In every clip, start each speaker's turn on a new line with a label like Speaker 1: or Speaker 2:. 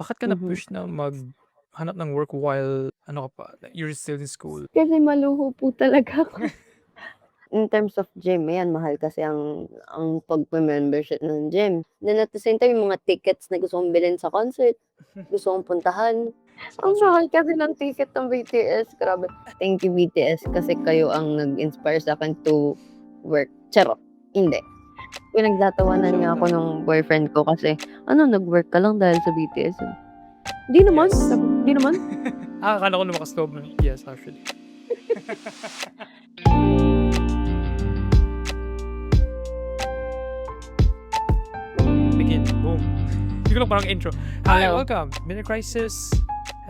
Speaker 1: bakit ka
Speaker 2: Mhm.
Speaker 1: na-push na maghanap ng work while ano ka pa, like you're still in school?
Speaker 2: Kasi maluho po talaga ako. In terms of gym, ayan mahal kasi ang pagme-membership ng gym. Then at the same time, yung mga tickets na gusto kong bilhin sa concert, gusto kong puntahan.
Speaker 1: Sa
Speaker 2: Ang
Speaker 1: concert?
Speaker 2: mahal kasi ng ticket ng BTS, grabe. Thank you BTS kasi kayo ang nag-inspire sa'kin to work. Charot, hindi. Pinagtatawanan nga
Speaker 1: Shout
Speaker 2: ako
Speaker 1: out.
Speaker 2: ng boyfriend ko kasi, "Ano nag-work ka lang dahil sa BTS?" "Di naman,"
Speaker 1: Yes.
Speaker 2: sabi ko, "Di naman."
Speaker 1: Akala ko lumakas loob mo. Yes, actually. Begin. Boom. Hindi ko lang parang intro. Hi,
Speaker 2: Hello.
Speaker 1: welcome. Midnight Crisis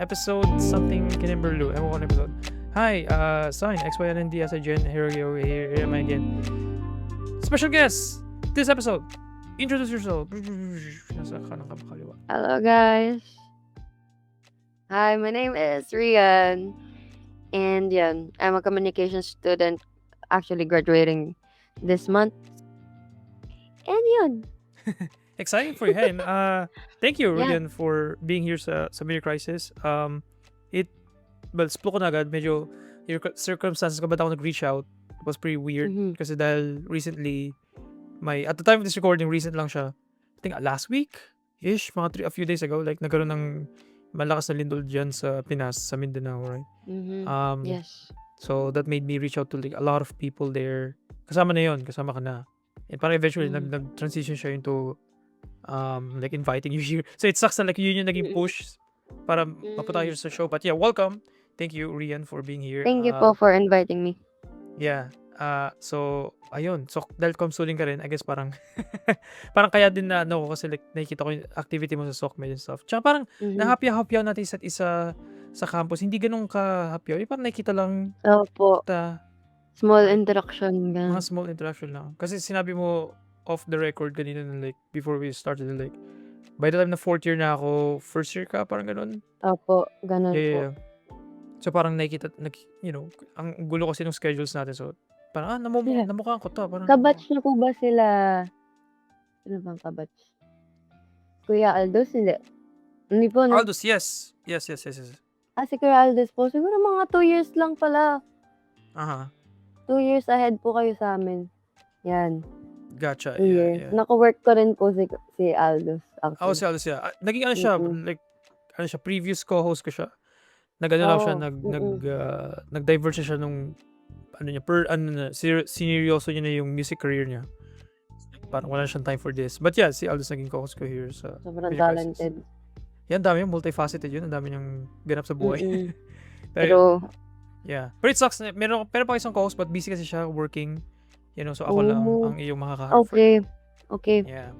Speaker 1: episode something Kinimberlu. Ewan ko na episode. Hi, sign XYNND as a Jen. Here am I again. Special guest this episode. Introduce yourself. Nasa kanang kaliwa.
Speaker 2: Hello guys. Hi, my name is Rian. And yan, I'm a communication student actually graduating this month. And yun.
Speaker 1: Exciting for you. Hey, thank you,
Speaker 2: Yeah.
Speaker 1: Rian, for being here sa Midnight Crisis. Splo ko na agad. Medyo your circumstances ko ba't ako nag-reach out was pretty weird.
Speaker 2: Mhm.
Speaker 1: Kasi dahil recently, at the time of this recording, recent lang siya. I think last week-ish, a few days ago, like nagkaroon ng malakas na lindol dyan sa Pinas, sa Mindanao, right?
Speaker 2: Mhm. Yes.
Speaker 1: So that made me reach out to like a lot of people there. Kasama na yun, kasama ka na. And parang eventually, nag-transition siya into like inviting you here. So it sucks na like yun yung naging push para mapunta kayo sa show. But yeah, welcome. Thank you, Rian, for being here.
Speaker 2: Thank you po for inviting me.
Speaker 1: Yeah. So, ayun. So, dahil comsuling ka rin, I guess parang parang kaya din na ano ko kasi like nakikita ko yung activity mo sa SOCMED and stuff. Tsaka parang nahapyaw-hapyaw natin isa't isa sa campus. Hindi ganun ka-hapyaw. Yung parang nakikita lang
Speaker 2: Opo. Small
Speaker 1: Right.
Speaker 2: interaction
Speaker 1: mga
Speaker 2: lang.
Speaker 1: small interaction lang. Kasi sinabi mo off the record kanina na like before we started like by the time na 4th year na ako, first year ka, parang ganun.
Speaker 2: Opo, ganun po.
Speaker 1: Yeah. So parang nakikita, ang gulo kasi ng schedules natin. So parang
Speaker 2: Yeah.
Speaker 1: namukhaan ko to. Parang,
Speaker 2: Kabatch na po ba sila? Sino bang kabatch? Kuya Aldous, hindi. Hindi po, no?
Speaker 1: Aldous, yes. Yes.
Speaker 2: Si Kuya Aldous po, siguro mga 2 years lang pala.
Speaker 1: Aha.
Speaker 2: 2 years ahead po kayo sa amin. Yan.
Speaker 1: Gotcha.
Speaker 2: 2 years.
Speaker 1: Yeah.
Speaker 2: Naka-work ko rin po si Aldous.
Speaker 1: Ako si Aldous, yeah. Naging ano siya, like, ano siya, previous co-host ko siya. Nag-ano lang siya, nag-diverge siya nung, sineryoso niya na yung music career niya. Parang wala siyang time for this. But yeah, si Aldous naging co-host ko here sa
Speaker 2: Sobrang
Speaker 1: Midnight Crisis.
Speaker 2: talented.
Speaker 1: Yan, dami yung multifaceted yun. Ang dami niyang ganap sa buhay.
Speaker 2: Pero,
Speaker 1: yeah. But it sucks. Meron pa isang co-host but busy kasi siya working. So ako lang ang iyong makakaharap.
Speaker 2: Okay.
Speaker 1: Yeah.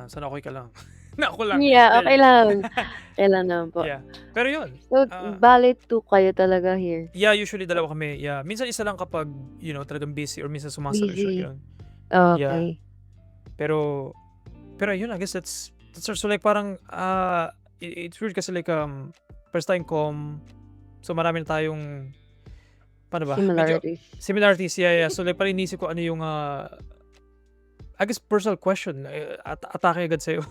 Speaker 1: Sana okay ka lang. Na ako lang.
Speaker 2: Yeah, okay lang. Kailan naman po.
Speaker 1: Yeah. Pero yun.
Speaker 2: So, bali 2 kayo talaga here.
Speaker 1: Yeah, usually dalawa kami. Yeah. Minsan isa lang kapag, talagang busy or minsan sumasalo siya. Yun.
Speaker 2: Okay.
Speaker 1: Yeah. Pero yun, I guess that's so like parang, it's weird kasi like, first time so marami na tayong, paano ba? Similarities, yeah. So like parang inisip ko ano yung, I guess personal question, atake agad sa'yo.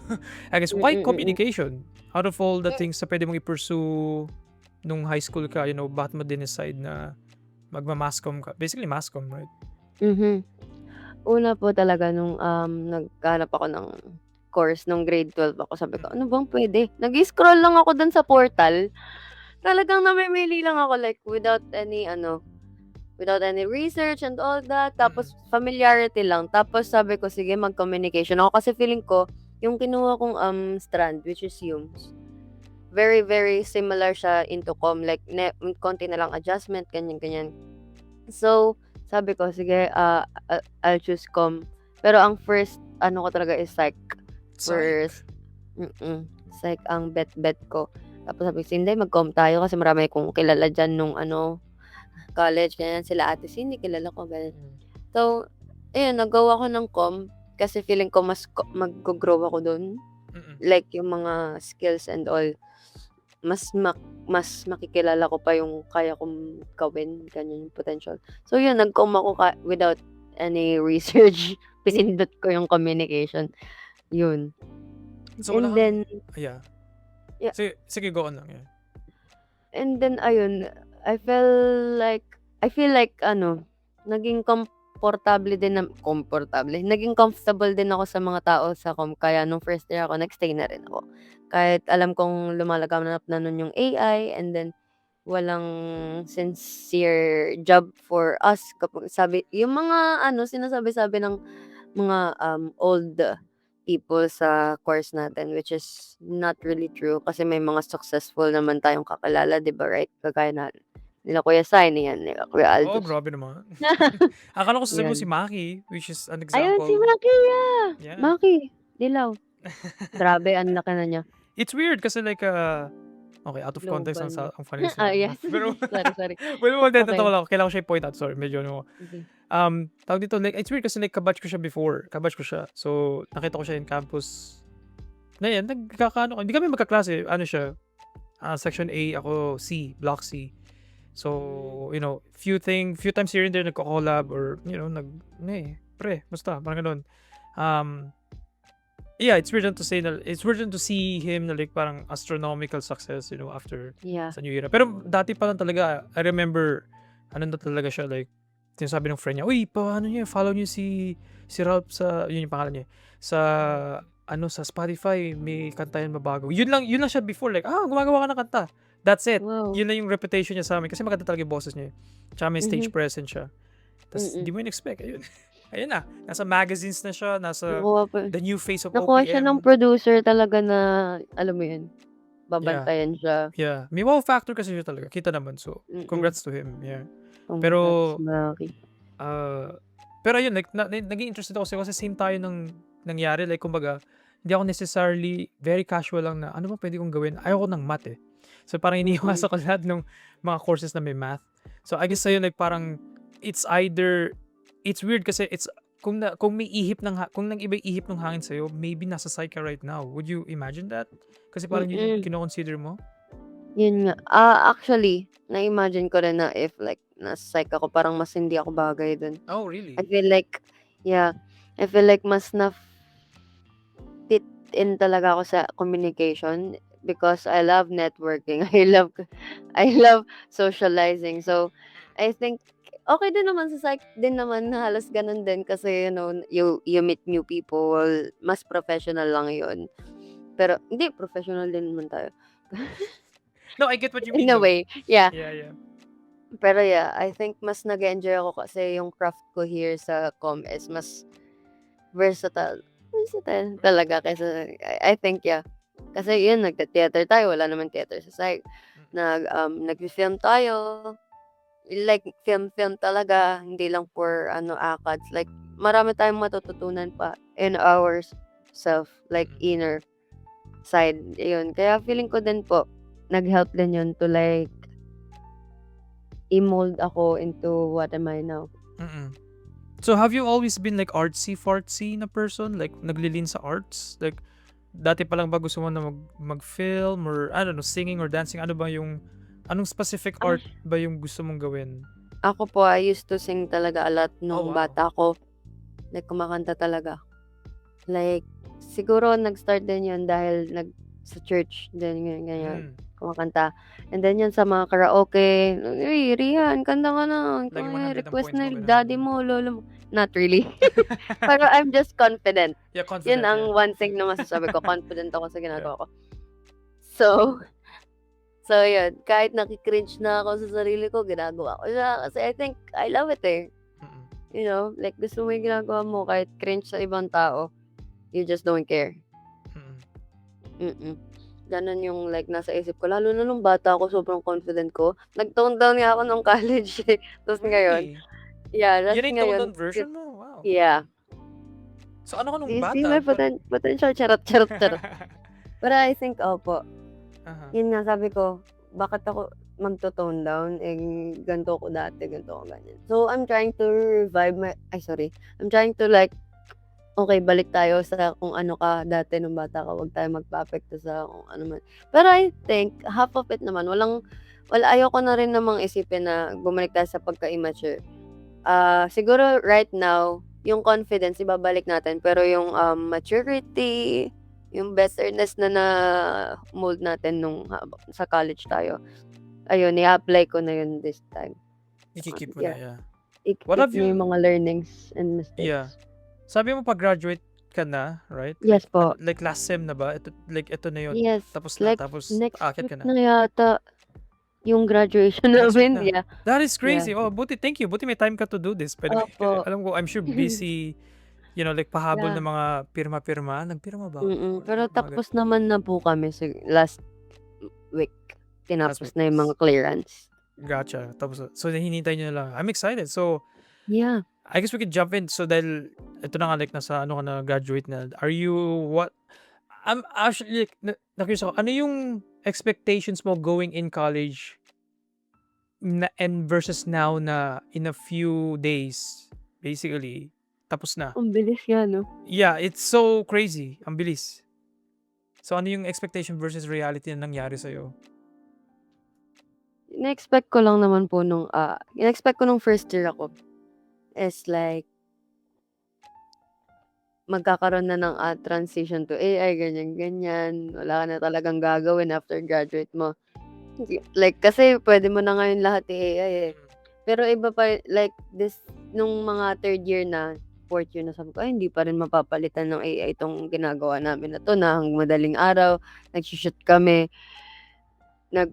Speaker 1: I guess, why communication? Out of all the things na pwede mong i-pursue nung high school ka, bakit mo din-decide na magma-masscom ka? Basically, masscom, right?
Speaker 2: Una po talaga nung naghanap ako ng course nung grade 12 ako, sabi ko, ano bang pwede? Nag-scroll lang ako dun sa portal. Talagang namimili lang ako like without any research and all that. Tapos familiarity lang. Tapos sabi ko, sige, mag-communication ako kasi feeling ko yung kinuha kong strand, which is Humes, very very similar siya into com, like konti na lang adjustment, ganyan. So sabi ko, sige, I'll choose com. Pero ang first ko talaga is psych. First psych ang bet ko. Tapos sabi ko, hindi, mag-com tayo kasi marami kong kilala dyan nung college, ganyan, sila Ate Cindy, kilala ko, ganyan. So, ayun, nag-go ako ng com kasi feeling ko mas mag-grow ako dun. Like, yung mga skills and all, mas makikilala ko pa yung kaya kong gawin, ganyan yung potential. So, yun, nag-com ako without any research. Pinindot ko yung communication. Yun.
Speaker 1: So, wala
Speaker 2: And
Speaker 1: kang
Speaker 2: then
Speaker 1: yeah.
Speaker 2: yeah,
Speaker 1: Sige, go on lang, yeah.
Speaker 2: and then ayun, I feel like ano, naging naging comfortable din ako sa mga tao sa kaya nung first year ako nag-stay na rin ako. Kahit alam kong lumalaganap na nun yung AI, and then walang sincere job for us kapag yung mga ano sinasabi-sabi ng mga old people sa course natin, which is not really true kasi may mga successful naman tayong kakilala, 'di ba, right? Kagaya na nila Kuya Sai, yan, nila Kuya
Speaker 1: Oo,
Speaker 2: Aldous.
Speaker 1: grabe naman. Akala ko sasabihin mo si
Speaker 2: Yun.
Speaker 1: Maki, which is an
Speaker 2: Ayun si
Speaker 1: example.
Speaker 2: Maki, yeah.
Speaker 1: Yeah.
Speaker 2: Maki, Dilaw. Grabe, ang laki na niya.
Speaker 1: It's weird kasi like, okay, out of context
Speaker 2: Global na.
Speaker 1: ang funny
Speaker 2: Ah,
Speaker 1: sa
Speaker 2: yes.
Speaker 1: math. Pero,
Speaker 2: Sorry.
Speaker 1: well,
Speaker 2: Okay.
Speaker 1: lang, kailangan ko siya i-point out. Sorry, medyo ano.
Speaker 2: Sige.
Speaker 1: Tawag dito, like, it's weird kasi like, kabatch ko siya before. Kabatch ko siya. So, nakita ko siya in campus. Na yan, nagkakaano, hindi kami magkaklase. Ano siya, section A, ako C, block C. So, you know, few times here and there nagko-collab or, you know, pre, basta, parang ganun. Yeah, it's weird to see him na like parang astronomical success, you know, after
Speaker 2: Yeah.
Speaker 1: sa New Era. Pero dati pa lang talaga, I remember, ano na talaga siya, like, sinasabi ng friend niya, uy, paano niya, follow niyo si Ralph sa, yun yung pangalan niya, sa, sa Spotify, may kanta yan mabago. Yun lang siya before, like, gumagawa ka ng kanta. That's it.
Speaker 2: Wow.
Speaker 1: Yun lang yung reputation niya sa amin. Kasi maganda talaga yung boses niya. Tsaka may stage presence siya. Tapos,
Speaker 2: Mm-mm.
Speaker 1: di mo in-expect. Ayun na. Nasa magazines na siya. Nasa
Speaker 2: Nakuha pa.
Speaker 1: the new face of
Speaker 2: Nakuha siya ng
Speaker 1: OPM.
Speaker 2: producer talaga na, alam mo yun,
Speaker 1: Yeah.
Speaker 2: babantayan siya.
Speaker 1: Yeah. May wow factor kasi siya talaga. Kita naman. So,
Speaker 2: Mm-mm.
Speaker 1: congrats to him. Yeah.
Speaker 2: Congrats,
Speaker 1: Pero,
Speaker 2: Maki.
Speaker 1: pero ayun, like, naging interested ako kasi same tayo ng nangyari. Like, kumbaga, hindi ako necessarily very casual lang na, ano ba pwede kong gawin? Ayoko ng math eh. So, parang iniiwasan ko lahat ng mga courses na may math. So, I guess sa'yo, like, parang, it's weird kasi kung may kung nang iba ihip ng hangin sa'yo, maybe nasa psych ka right now. Would you imagine that? Kasi parang yun yung kino-consider mo?
Speaker 2: Yun nga. Actually, na-imagine ko rin na if like nasa psych ako, parang mas hindi ako bagay dun.
Speaker 1: Oh, really?
Speaker 2: I feel like mas na fit in talaga ako sa communication because I love networking. I love socializing. So, I think okay din naman sa psych din naman, halos ganun din kasi you meet new people, mas professional lang yun. Pero hindi, professional din naman tayo.
Speaker 1: No, I get what you mean.
Speaker 2: In a way, yeah.
Speaker 1: Yeah.
Speaker 2: Pero yeah, I think mas nag-enjoy ako kasi yung craft ko here sa com is mas versatile talaga kaysa, I think, yeah. Kasi yun, nagta-theater tayo, wala naman theater sa psych. Nag-film tayo, like film talaga, hindi lang for ACADS. Like, marami tayong matututunan pa in ourself, like inner side. Yun. Kaya feeling ko din po, nag-help din yun to like i-mold ako into what am I now.
Speaker 1: So, have you always been like artsy-fartsy na person? Like, naglilin sa arts? Like, dati pa lang ba gusto mo na mag-film or, I don't know, singing or dancing? Anong specific art ba yung gusto mong gawin?
Speaker 2: Ako po, I used to sing talaga a lot nung
Speaker 1: wow.
Speaker 2: bata ko. Like, kumakanta talaga. Like, siguro nag-start din yun dahil sa church din, ganyan. Kumakanta. And then yan sa mga karaoke, "Uy, Rian, kanta ka na.
Speaker 1: Lagi 100 ang
Speaker 2: Request
Speaker 1: points mo,
Speaker 2: na
Speaker 1: ganun.
Speaker 2: daddy mo, lolo mo." Not really. Pero I'm just confident.
Speaker 1: Yeah, confident.
Speaker 2: Yun ang one thing na masasabi ko. Confident ako sa ginagawa ko. So yun. Kahit nakikringe na ako sa sarili ko, ginagawa ko siya. Kasi I think, I love it eh. You know, like gusto mo yung ginagawa mo kahit cringe sa ibang tao. You just don't care. Ganon yung like nasa isip ko. Lalo na nung bata ako, sobrang confident ko. Nag-tone down nga ako nung college. Tapos ngayon. Yeah, that's
Speaker 1: Yun yung
Speaker 2: ngayon.
Speaker 1: tone down version mo? Wow.
Speaker 2: Yeah.
Speaker 1: So, ano ka nung
Speaker 2: Do you
Speaker 1: bata?
Speaker 2: see my potential? Charot. Pero I think, opo. Yun nga, sabi ko, bakit ako magto-tone down? Ganito ko dati, ganito ko ganyan. So, I'm trying to revive I'm trying to like, okay, balik tayo sa kung ano ka dati nung bata ka. Huwag tayo magpa-apekto sa kung ano man. Pero I think, half of it naman, ayoko na rin namang isipin na bumalik tayo sa pagka-immature. Siguro right now, yung confidence, ibabalik natin. Pero yung maturity, yung betterness na na-mold natin nung sa college tayo, ayun, i-apply ko na yun this time.
Speaker 1: Iki-keep mo na,
Speaker 2: Yeah,
Speaker 1: yeah. What
Speaker 2: i-keep
Speaker 1: have
Speaker 2: mo yung
Speaker 1: you
Speaker 2: mga learnings and
Speaker 1: yeah.
Speaker 2: mistakes.
Speaker 1: Sabi mo pag-graduate ka na, right?
Speaker 2: Yes po.
Speaker 1: Like last sem na ba? Ito na yun.
Speaker 2: Yes,
Speaker 1: Tapos na,
Speaker 2: like
Speaker 1: tapos
Speaker 2: next
Speaker 1: aakyat
Speaker 2: week
Speaker 1: ka na.
Speaker 2: na yata yung graduation
Speaker 1: Next week
Speaker 2: namin.
Speaker 1: na.
Speaker 2: Yeah,
Speaker 1: That is
Speaker 2: yeah.
Speaker 1: crazy. Oh, thank you. Buti may time ka to do this. By the way, kasi
Speaker 2: Opo.
Speaker 1: alam ko, I'm sure busy, like pahabol
Speaker 2: Yeah.
Speaker 1: ng mga pirma-pirma. Nagpirma ba ako?
Speaker 2: Pero
Speaker 1: Mga
Speaker 2: tapos naman na po kami last week.
Speaker 1: last
Speaker 2: Tinapos
Speaker 1: week.
Speaker 2: na yung mga clearance.
Speaker 1: Gotcha. Tapos, so hinintay nyo na lang. I'm excited. So,
Speaker 2: Yeah.
Speaker 1: I guess we could jump in. So, dahil ito na nga, like, nasa ano ka na, graduate na. Are you, I'm actually, like, na-curious ako, ano yung expectations mo going in college and versus now na in a few days, basically, tapos na?
Speaker 2: Ang bilis yan, no?
Speaker 1: Yeah, it's so crazy. Ang bilis. So, ano yung expectation versus reality na nangyari sa'yo?
Speaker 2: In-expect ko lang naman po nung first year ako is like magkakaroon na ng transition to AI, ganyan. Wala ka na talagang gagawin after graduate mo. Like, kasi pwede mo na ngayon lahat i-AI eh. Pero iba pa, like, nung mga third year na, fourth year na, sabi ko, ay, hindi pa rin mapapalitan ng AI itong ginagawa namin na to, na hanggang madaling araw, nag-shoot kami,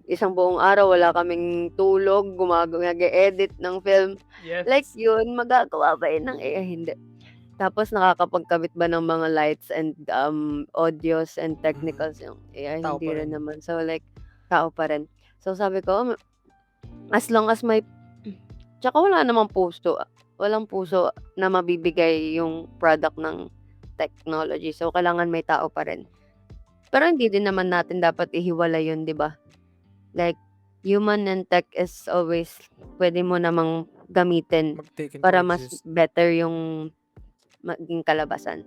Speaker 2: isang buong araw, wala kaming tulog, nag-edit ng film.
Speaker 1: Yes.
Speaker 2: Like yun, magagawa ba yun ng AI? Hindi. Tapos nakakapagkabit ba ng mga lights and audios and technicals yung AI?
Speaker 1: Tao
Speaker 2: Hindi
Speaker 1: pa
Speaker 2: rin
Speaker 1: rin.
Speaker 2: naman. So like, tao pa rin. So sabi ko, as long as may, tsaka wala namang walang puso na mabibigay yung product ng technology. So kailangan may tao pa rin. Pero hindi din naman natin dapat ihiwalay yun, di ba? Like, human and tech is always, pwede mo namang gamitin
Speaker 1: Mag-take and
Speaker 2: para mas
Speaker 1: coexist.
Speaker 2: better yung maging kalabasan.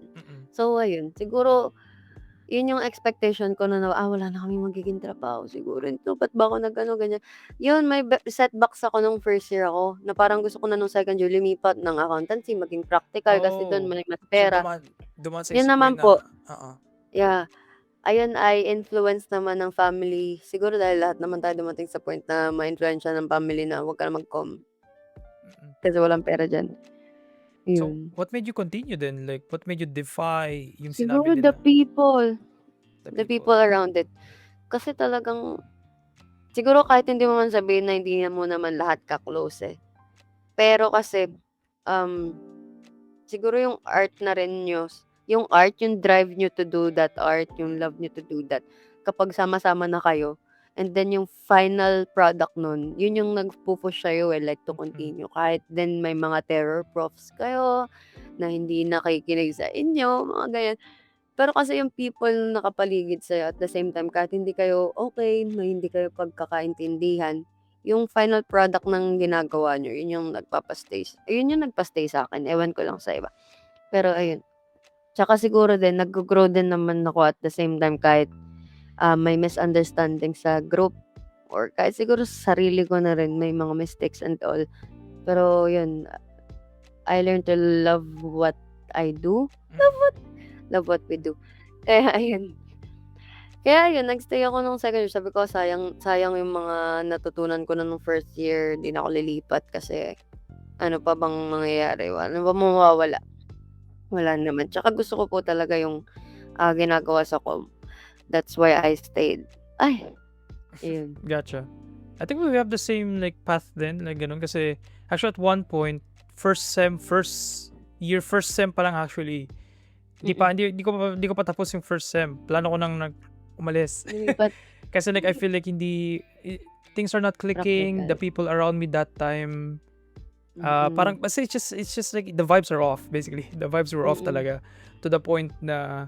Speaker 2: So, ayun. Siguro, yun yung expectation ko na wala na kami magiging trabaho. Siguro, ba't ba ako ganyan? Yun, may setbacks ako nung first year ako, na parang gusto ko na nung second year lumipat ng accountancy, maging practical, kasi doon may mas pera.
Speaker 1: Dumaan sa
Speaker 2: Yun
Speaker 1: isip mo
Speaker 2: naman
Speaker 1: yun
Speaker 2: po.
Speaker 1: na,
Speaker 2: Yeah. Ayun ay influence naman ng family. Siguro dahil lahat naman tayo dumating sa point na ma-influensya ng family na huwag ka na mag-com. Kasi walang pera dyan.
Speaker 1: So,
Speaker 2: Yun.
Speaker 1: what made you continue then? Like, what made you defy yung
Speaker 2: Siguro
Speaker 1: sinabi
Speaker 2: the
Speaker 1: nila?
Speaker 2: people around it. Kasi talagang, siguro kahit hindi mo man sabihin na hindi mo naman lahat ka-close eh. Pero kasi, siguro yung art na rin nyo, yung drive nyo to do that art, yung love nyo to do that, kapag sama-sama na kayo, and then yung final product nun, yun yung nag-push sa'yo like to continue. Kahit then may mga terror profs kayo, na hindi nakikinig sa inyo, mga ganyan. Pero kasi yung people na nakapaligid sa'yo at the same time, kahit hindi kayo okay, na hindi kayo pagkakaintindihan, yung final product ng ginagawa nyo, yun yung nagpapastay. Yun yung nagpastay sa akin. Ewan ko lang sa iba. Pero ayun. Tsaka siguro din, nag-grow din naman ako at the same time kahit may misunderstanding sa group or kahit siguro sa sarili ko na rin may mga mistakes and all. Pero yun, I learned to love what I do. Love what we do. Kaya ayun. Kaya yun, nagstay ako nung second year. Sabi ko, sayang yung mga natutunan ko na nung first year. Di na ako lilipat kasi ano pa bang mangyayari? Ano ba mawawala? Wala naman. Tsaka gusto ko po talaga yung ginagawa sa com. That's why I stayed. Ay, yun.
Speaker 1: Gotcha. I think we have the same like path then, like ganun. Kasi actually at one point, first sem pa lang actually. Hindi ko pa tapos yung first sem. Plano ko nang umalis.
Speaker 2: But
Speaker 1: Kasi like I feel like things are not clicking.
Speaker 2: Practical.
Speaker 1: The people around me that time, parang kasi it's just like the vibes are off basically. The vibes were off talaga to the point na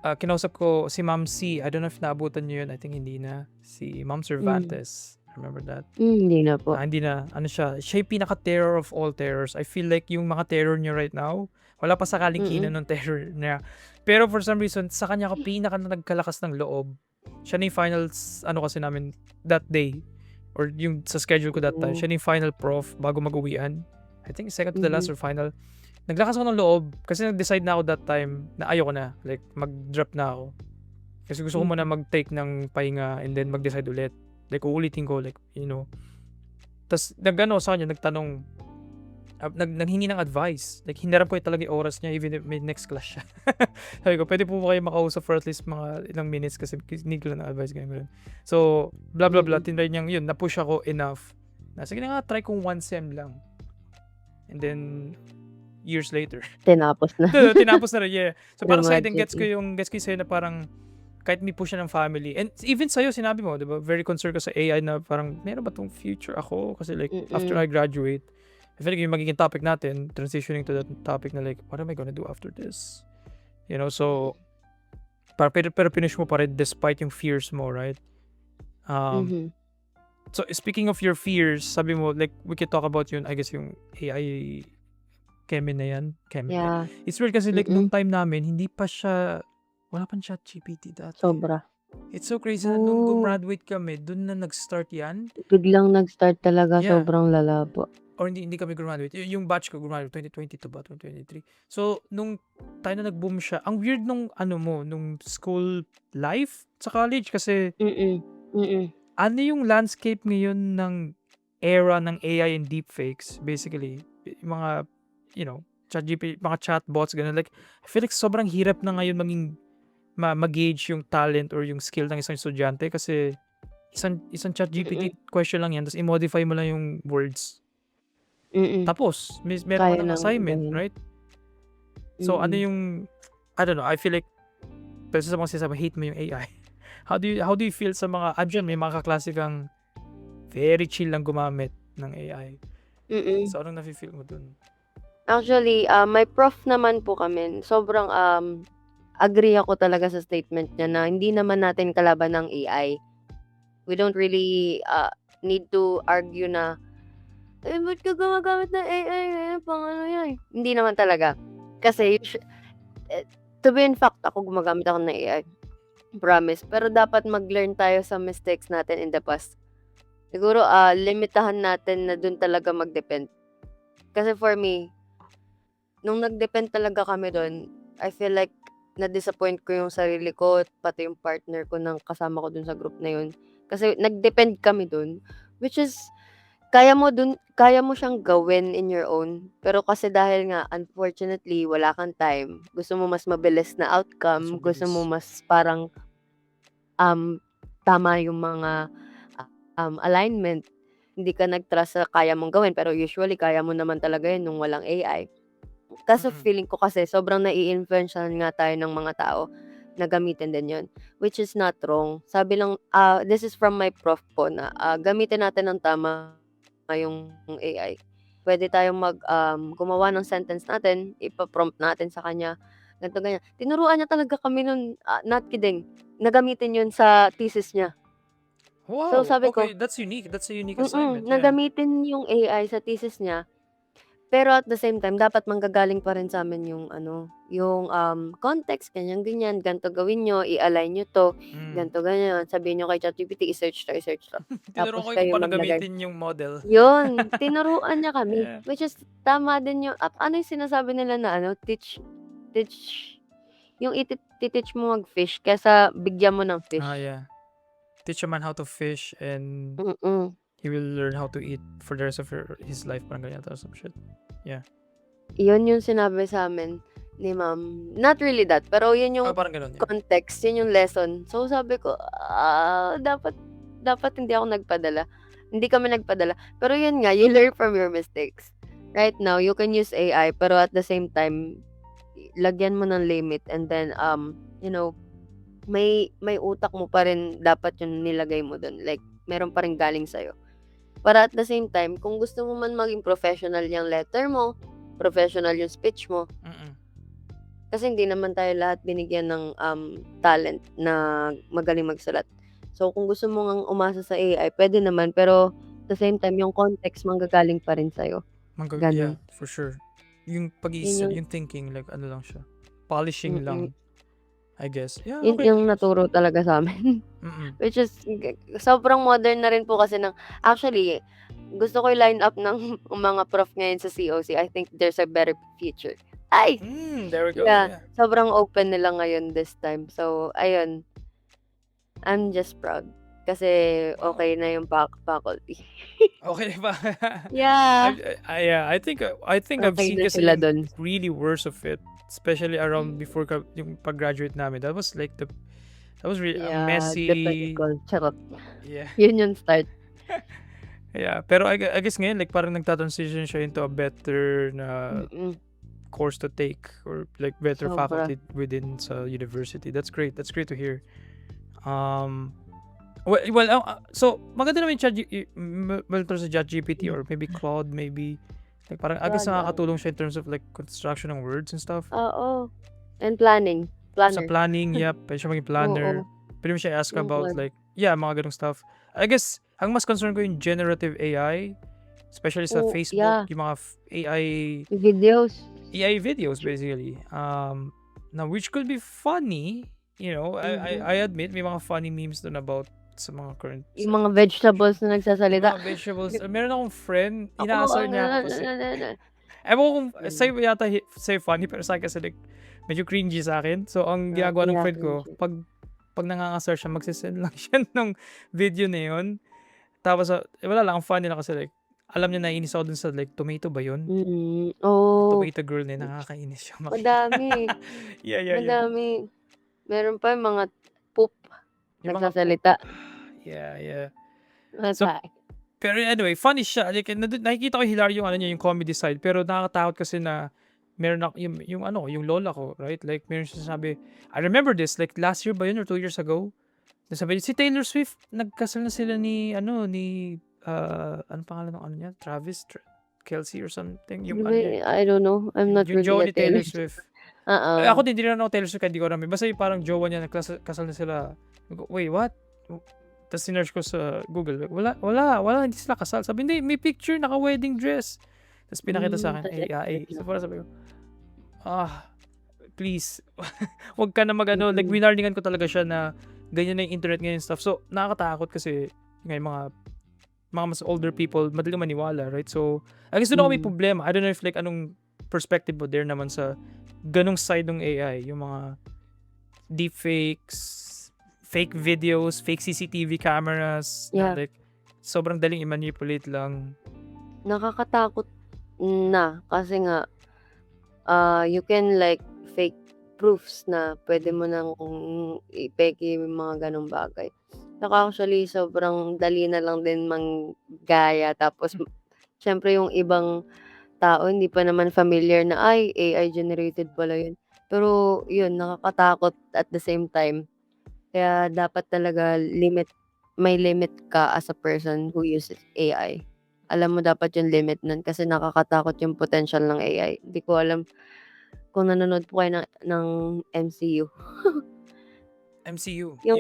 Speaker 1: kinausap ko si Ma'am C. I don't know if naabutan niyo yun. I think hindi na. Si Ma'am Cervantes. Remember that?
Speaker 2: Hindi na po.
Speaker 1: Hindi na. Ano siya? Siya yung pinaka-terror of all terrors. I feel like yung mga terror niyo right now, wala pa sa kalingkinan ng terror niya. Pero for some reason, sa kanya ka pinaka na nagkalakas ng loob. Siya na yung finals, kasi namin that day. Or yung sa schedule ko that time. Siya na yung final prof bago mag-uwian. I think second to the last or final. naglakas ako ng loob kasi nag-decide na ako that time na ayoko na, like mag-drop na ako. Kasi gusto ko muna
Speaker 2: Mm.
Speaker 1: mag-take ng pahinga and then mag-decide ulit. Like uulitin ko, like, Tas nag-ano sa kanya, nagtanong, naghingi ng advice. Like hinarap ko talaga yung oras niya even if may next class siya. Sabi ko, pwede po ba kayo makausap for at least mga ilang minutes kasi need ko lang ng advice, ganyan. So, blah blah blah,
Speaker 2: Mm.
Speaker 1: tinry niyang yun, na-push ako enough. Sige na nga, try kong 1 sem lang. And then, years later,
Speaker 2: Tinapos na.
Speaker 1: tinapos na rin, yeah. So parang sa'yo din, gets ko
Speaker 2: Dramatically.
Speaker 1: yung sa'yo na parang kahit may push siya ng family. And even sa'yo, sinabi mo, di ba, very concerned ka sa AI na parang, meron ba tong future ako? Kasi like, after
Speaker 2: Mm.
Speaker 1: I graduate, I feel like yung magiging topic natin, transitioning to that topic na like, what am I gonna do after this? So, pero pinush mo pa rin despite yung fears mo, right? Um,
Speaker 2: Mhm.
Speaker 1: So, speaking of your fears, sabi mo, like, we can talk about yun, I guess yung AI Kemi na yan. Kemi.
Speaker 2: Yeah.
Speaker 1: It's weird kasi like nung
Speaker 2: Mm.
Speaker 1: time namin, wala pang ChatGPT dati.
Speaker 2: Sobra.
Speaker 1: It's so crazy na nung
Speaker 2: Oh.
Speaker 1: gumraduate kami, dun na nag-start yan.
Speaker 2: Biglang nag-start talaga,
Speaker 1: Yeah.
Speaker 2: sobrang lala po.
Speaker 1: Or hindi kami gumraduate. Yung batch ko gumraduate, 2022 ba? 2023. So, nung tayo na nag-boom siya, ang weird nung nung school life sa college kasi
Speaker 2: Mm.
Speaker 1: ano yung landscape ngayon ng era ng AI and deepfakes, basically. Yung mga, ChatGPT, mga chatbots, ganun. Like, I feel like sobrang hirap na ngayon mag-gauge yung talent or yung skill ng isang estudyante kasi isang ChatGPT question lang yan, tapos i-modify mo lang yung words.
Speaker 2: Mm.
Speaker 1: Tapos, meron
Speaker 2: Kaya
Speaker 1: ka ng
Speaker 2: ng
Speaker 1: assignment,
Speaker 2: gawin.
Speaker 1: right? So, ano
Speaker 2: Mm.
Speaker 1: yung, I don't know, I feel like, pero sa mga sinasabi, hate mo yung AI. How do you feel sa mga, may mga kaklase kang very chill lang gumamit ng AI.
Speaker 2: Mm.
Speaker 1: So, anong nafe-feel mo dun?
Speaker 2: Actually, may prof naman po kami. Sobrang agree ako talaga sa statement niya na hindi naman natin kalaban ng AI. We don't really need to argue na, ba't ka gumagamit ng AI? Pang ano yan? Hindi naman talaga. Kasi, to be in fact, ako gumagamit ako ng AI. Promise. Pero dapat mag-learn tayo sa mistakes natin in the past. Siguro, limitahan natin na dun talaga mag-depend. Kasi for me, nung nag-depend talaga kami dun, I feel like na-disappoint ko yung sarili ko, pati yung partner ko ng kasama ko dun sa group na yun. Kasi nag-depend kami dun, which is, kaya mo siyang gawin in your own. Pero kasi dahil nga, unfortunately, wala kang time, gusto mo mas mabilis na outcome, gusto mo mas parang tama yung mga alignment, hindi ka nag-trust sa kaya mong gawin, pero usually kaya mo naman talaga yun nung walang AI. Kaso feeling ko kasi sobrang nai-influensyahan nga tayo ng mga tao na gamitin din yun, which is not wrong. Sabi lang, this is from my prof po na gamitin natin ng tama yung AI. Pwede tayong gumawa ng sentence natin, ipa-prompt natin sa kanya, ganito ganyan. Tinuruan niya talaga kami nun, not kidding, na gamitin yun sa thesis niya.
Speaker 1: Wow,
Speaker 2: So sabi ko,
Speaker 1: okay, that's unique. That's a unique assignment.
Speaker 2: na
Speaker 1: Yeah.
Speaker 2: gamitin yung AI sa thesis niya. Pero at the same time, dapat manggagaling pa rin sa amin yung yung context, ganyan, ganito gawin nyo, i-align nyo to, ganito, ganyan. Sabihin nyo kay ChatGPT, i-search to.
Speaker 1: Tinuruan
Speaker 2: Tapos
Speaker 1: ko
Speaker 2: kayo
Speaker 1: kung paano
Speaker 2: maglagay.
Speaker 1: gamitin yung model.
Speaker 2: Yun, tinuruan niya kami.
Speaker 1: Yeah.
Speaker 2: Which is, tama din yung, ano yung sinasabi nila na teach, yung teach mo mag-fish, kesa bigyan mo ng fish.
Speaker 1: Yeah. Teach a man how to fish and he will learn how to eat for the rest of his life. Parang ganyan or some shit. Yeah.
Speaker 2: Yun yung sinabi sa amin ni ma'am. Not really that, pero yun yung
Speaker 1: Parang ganun. Yeah.
Speaker 2: context, yun yung lesson. So sabi ko, dapat hindi ako nagpadala. Hindi kami nagpadala. Pero yun nga, you learn from your mistakes. Right now, you can use AI, pero at the same time, lagyan mo ng limit and then, may utak mo pa rin dapat yung nilagay mo dun. Like, meron pa rin galing sa'yo. Para at the same time, kung gusto mo man maging professional yung letter mo, professional yung speech mo, kasi hindi naman tayo lahat binigyan ng talent na magaling magsulat. So, kung gusto mo ngang umasa sa AI, pwede naman, pero at the same time, yung context manggagaling pa rin sa'yo.
Speaker 1: Yeah, for sure. Yung pag-iisip, yung thinking, like ano lang siya. Polishing lang, I guess. Yeah,
Speaker 2: Yun
Speaker 1: okay.
Speaker 2: yung naturo talaga sa amin. Which is, sobrang modern na rin po kasi actually, gusto ko i-line up ng mga prof ngayon sa COC. I think there's a better future. Ay!
Speaker 1: There we go.
Speaker 2: Yeah,
Speaker 1: Yeah.
Speaker 2: sobrang open nila ngayon this time. So, ayun, I'm just proud kasi
Speaker 1: Wow.
Speaker 2: okay na yung faculty.
Speaker 1: Okay ba?
Speaker 2: Yeah,
Speaker 1: I think I've
Speaker 2: okay
Speaker 1: seen
Speaker 2: na
Speaker 1: kasi
Speaker 2: sila
Speaker 1: yung
Speaker 2: dun.
Speaker 1: really worse of it, especially around before yung pag-graduate namin. That was really a
Speaker 2: Yeah,
Speaker 1: messy.
Speaker 2: typical. Charot.
Speaker 1: Yeah.
Speaker 2: Yun yung start.
Speaker 1: Yeah, pero I guess ngayon like parang nagta-transition siya into a better na
Speaker 2: Mm.
Speaker 1: course to take or like better
Speaker 2: Sobra.
Speaker 1: faculty within sa university. That's great. That's great to hear. So maganda naman yung sa ChatGPT or maybe Claude, maybe like parang I guess
Speaker 2: Claude,
Speaker 1: nakakatulong siya in terms of like construction ng words and stuff.
Speaker 2: Oo. And planning.
Speaker 1: Sa
Speaker 2: Planner.
Speaker 1: planning, yeah, pwede siya maging planner.
Speaker 2: Oo.
Speaker 1: Pwede mo siya ask
Speaker 2: Yung
Speaker 1: about
Speaker 2: Claude.
Speaker 1: like, yeah, mga ganong stuff. I guess, ang mas concern ko yung generative AI, especially sa
Speaker 2: Oh,
Speaker 1: Facebook,
Speaker 2: yeah.
Speaker 1: yung mga
Speaker 2: Videos.
Speaker 1: AI videos basically. Now, which could be funny, you know, I admit may mga funny memes dun about sa mga current
Speaker 2: Yung mga vegetables na
Speaker 1: yung
Speaker 2: nagsasalita.
Speaker 1: mga vegetables. Meron akong friend,
Speaker 2: Ako,
Speaker 1: inaasar niya ako kasi ewan ko kung sa'yo yata sa'yo funny, pero sa akin kasi like, medyo cringy sa akin. So, ang ginagawa ng friend ko, pag nangangasar siya, magsisend lang siya ng video na yun. Tapos, wala lang, ang funny na kasi like, alam niya naiinis ako dun sa like, tomato ba yun?
Speaker 2: Oh,
Speaker 1: Tomato girl na yun, nakakainis siya makita.
Speaker 2: madami.
Speaker 1: Yeah.
Speaker 2: Madami. Meron pa yung mga poop
Speaker 1: Yung mga
Speaker 2: nagsasalita.
Speaker 1: Yeah.
Speaker 2: So,
Speaker 1: Pero anyway, funny siya. Like, nakikita ko hilaryo yung yung comedy side, pero nakakatakot kasi na meron ako yung lola ko, right? Like meron siya sabi, I remember this like last year ba yun or 2 years ago. Sabi si Taylor Swift, nagkasal na sila ni ano pangalan ng niya? Travis Kelce or something. Yung
Speaker 2: I don't know. I'm not
Speaker 1: yung
Speaker 2: really
Speaker 1: jowa
Speaker 2: a
Speaker 1: ni Taylor
Speaker 2: Taylor
Speaker 1: Swift.
Speaker 2: Uh-uh.
Speaker 1: Ako din, hindi rin ako Taylor Swift, hindi ko alam. Basta yung parang jowa niya, nagkasal na sila. Wait, what? Tapos sinerch ko sa Google. Wala, hindi sila kasal. Sabi, hindi, may picture, naka-wedding dress. Tapos pinakita sa akin, AI. So parang sabi ko, please, wag ka na like winarningan ko talaga siya na ganyan na yung internet ngayon stuff. So, nakakatakot kasi ngayon mga mas older people, madali maniwala, right? So, I guess doon ako may problema. I don't know if like anong perspective mo there naman sa ganong side ng AI, yung mga deepfakes, fake videos, fake CCTV cameras,
Speaker 2: Yeah.
Speaker 1: like sobrang daling i-manipulate lang.
Speaker 2: Nakakatakot na kasi nga you can like fake proofs na pwede mo nang i-peke yung mga ganong bagay. Saka actually sobrang dali na lang din manggaya, tapos syempre yung ibang tao hindi pa naman familiar na ay AI generated pala yun. Pero yun, nakakatakot at the same time. Kaya dapat talaga may limit ka as a person who uses AI. Alam mo dapat yung limit nun kasi nakakatakot yung potential ng AI. Hindi ko alam kung nanonood po kayo ng MCU.
Speaker 1: MCU.
Speaker 2: Yung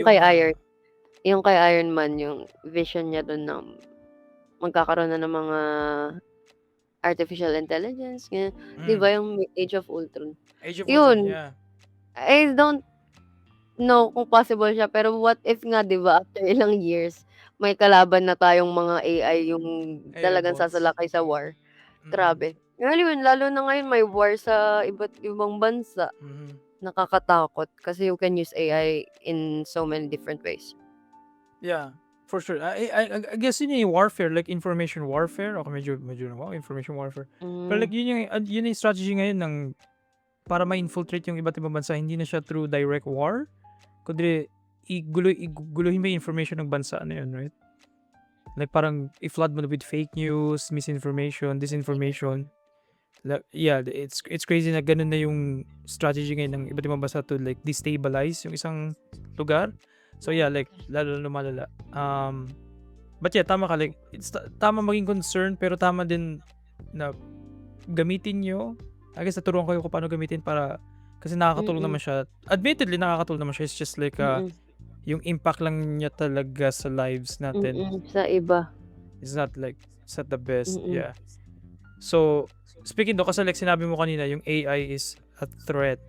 Speaker 2: kay Iron Man, yung vision niya dun na magkakaroon na ng mga artificial intelligence. Di ba yung Age of Ultron?
Speaker 1: Age of
Speaker 2: Yun.
Speaker 1: Ultron, yeah.
Speaker 2: I don't know kung possible siya, pero what if nga, di ba, after ilang years, may kalaban na tayong mga AI yung talagang
Speaker 1: bots.
Speaker 2: sasalakay sa war. Grabe. Lalo na ngayon may war sa iba't ibang bansa. Nakakatakot kasi you can use AI in so many different ways.
Speaker 1: Yeah, for sure. I guess yun yung warfare, like information warfare. Ako medyo information warfare. Pero like yun yung strategy ngayon ng para ma-infiltrate yung iba't ibang bansa. Hindi na siya through direct war, kundi iguluhin mo yung information ng bansa na yun, right? Like parang i-flood mo with fake news, misinformation, disinformation. Like, yeah, it's crazy na ganun na yung strategy ngayon ng iba't ibang bansa to like destabilize yung isang lugar. So yeah, like lalo lumalala. But yeah, tama ka, like it's tama maging concern, pero tama din na gamitin nyo. I guess naturuan kayo kung paano gamitin para kasi nakakatulong naman siya. Admittedly, nakakatulong naman siya. It's just like yung impact lang niya talaga sa lives natin.
Speaker 2: Sa iba.
Speaker 1: It's not like it's not the best. Yeah. So, speaking do, kasi like sinabi mo kanina, yung AI is a threat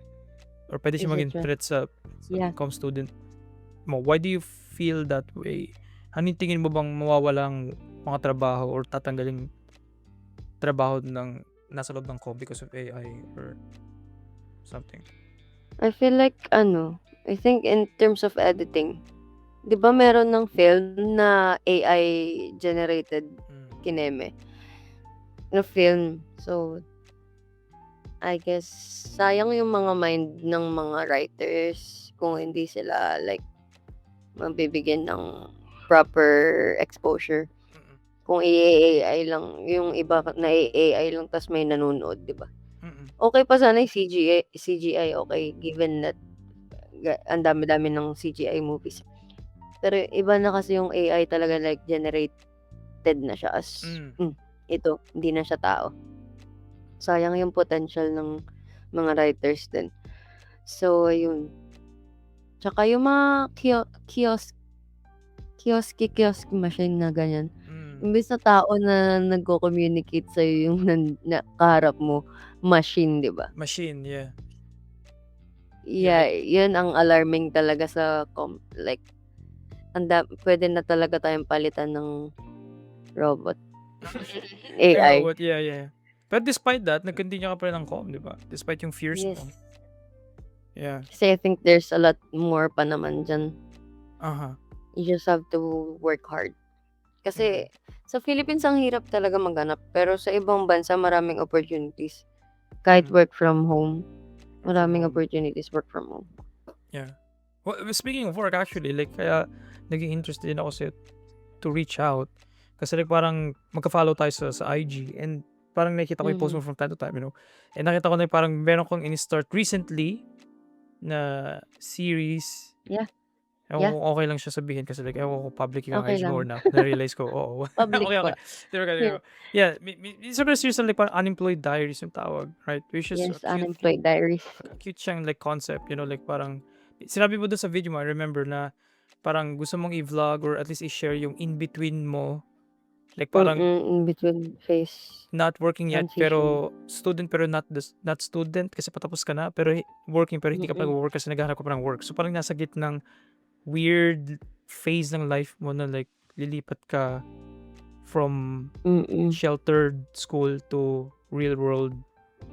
Speaker 1: or pwede siya maging threat sa com student mo. Why do you feel that way? Ano yung tingin mo bang mawawalang mga trabaho or tatanggaling trabaho ng nasa loob ng com because of AI or something?
Speaker 2: I feel like I think in terms of editing, 'di ba meron ng film na AI generated kineme na film. So, I guess sayang yung mga mind ng mga writers kung hindi sila like mabibigyan ng proper exposure.
Speaker 1: Mm.
Speaker 2: Kung i-AI lang, yung iba na AI lang tas may nanonood, 'di ba?
Speaker 1: Mm.
Speaker 2: Okay pa sana yung CGI okay given that ang dami-dami ng CGI movies. Pero iba na kasi yung AI talaga like generated na siya as ito, hindi na siya tao. Sayang yung potential ng mga writers din. So, ayun. Tsaka yung mga kiosk machine na ganyan. Imbes na tao na nagko-communicate sa'yo yung kaharap mo, machine, di ba?
Speaker 1: Machine, yeah.
Speaker 2: Yeah, yun ang alarming talaga sa like, pwede na talaga tayong palitan ng robot. AI.
Speaker 1: Robot, yeah. But despite that, nag-continue ka pa rin ng com, di ba? Despite yung fears
Speaker 2: Yes.
Speaker 1: mo. Yeah.
Speaker 2: Kasi I think there's a lot more pa naman dyan. You just have to work hard. Kasi sa Philippines ang hirap talaga maghanap. Pero sa ibang bansa maraming opportunities. Kahit work from home. Maraming opportunities work from home.
Speaker 1: Yeah. Well, speaking of work actually, like kaya naging interested din ako to reach out. Kasi like parang magka-follow tayo sa IG and parang nakikita ko yung post mo from time to time, you know. And nakita ko na parang meron kong in-start recently na series.
Speaker 2: Yeah.
Speaker 1: Ewan ko okay lang siya sabihin kasi like ewan ko public yung
Speaker 2: Okay
Speaker 1: IG mo or
Speaker 2: lang.
Speaker 1: not. Na-realize ko, oo.
Speaker 2: Public
Speaker 1: okay.
Speaker 2: pa.
Speaker 1: Diba? Yeah, these are the series na like parang unemployed diaries yung tawag, right? Which is
Speaker 2: Yes, unemployed diaries.
Speaker 1: cute siyang like concept, you know, like parang sinabi mo doon sa video mo, I remember na parang gusto mong i-vlog or at least i-share yung in-between mo. Like parang
Speaker 2: in between phase.
Speaker 1: not working yet
Speaker 2: transition.
Speaker 1: pero student pero not student kasi patapos ka na pero working pero hindi ka pa nag-work kasi naghahanap ka pa ng work. So parang nasa gitnang weird phase ng life mo na like lilipat ka from sheltered school to real world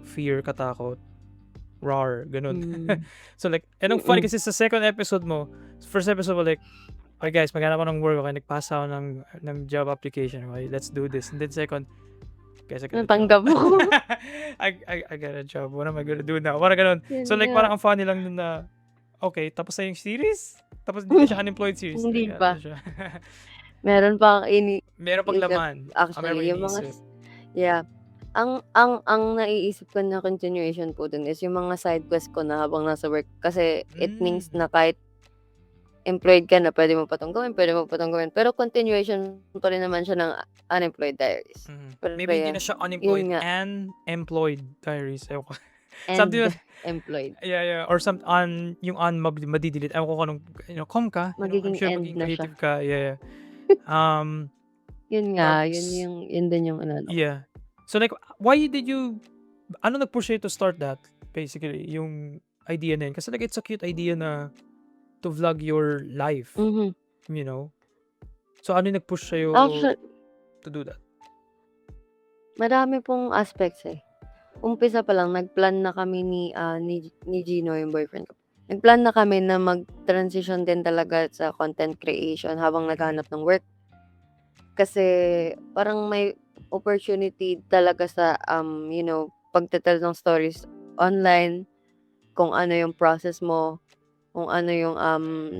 Speaker 1: fear, katakot, rar, ganun. So like, and ang funny kasi sa second episode mo, first episode mo like, okay guys, maghanap ako ng work, okay, nagpasa ako ng job application, okay, let's do this. And then second, guys, I got a
Speaker 2: Natanggap
Speaker 1: job.
Speaker 2: mo.
Speaker 1: I got a job, what am I gonna do now? Parang ganun. So like, parang ang funny lang nun na, okay, tapos na yung series, tapos hindi na siya unemployed series.
Speaker 2: Hindi
Speaker 1: Like,
Speaker 2: pa.
Speaker 1: ano siya.
Speaker 2: Meron pa
Speaker 1: Meron pang laman.
Speaker 2: Actually, yung mga ang naiisip ko na continuation po dun is yung mga side quest ko na habang nasa work kasi it means na kahit employed ka na pwede mo pa tong gawin, pero continuation pa rin naman siya ng unemployed diaries. Pero
Speaker 1: Maybe hindi na siya unemployed and employed diaries. Ewan ko. Something
Speaker 2: and employed.
Speaker 1: Yeah. Or yung madidelete. Ewan ko kung anong, com ka.
Speaker 2: Magiging
Speaker 1: I'm sure
Speaker 2: end
Speaker 1: magiging
Speaker 2: na
Speaker 1: creative ka. Yeah.
Speaker 2: Yun nga, yun din yung ano.
Speaker 1: Yeah. So like, why did you, ano nag-push you to start that? Basically, yung idea na yun. Kasi like, it's a cute idea na to vlog your life. You know? So ano yung nag-push sa'yo to do that?
Speaker 2: Marami pong aspects eh. Umpisa pa lang, nagplan na kami ni Gino, yung boyfriend ko. Nagplan na kami na mag-transition din talaga sa content creation habang naghahanap ng work. Kasi parang may opportunity talaga sa pagtetel ng stories online, kung ano yung process mo, kung ano yung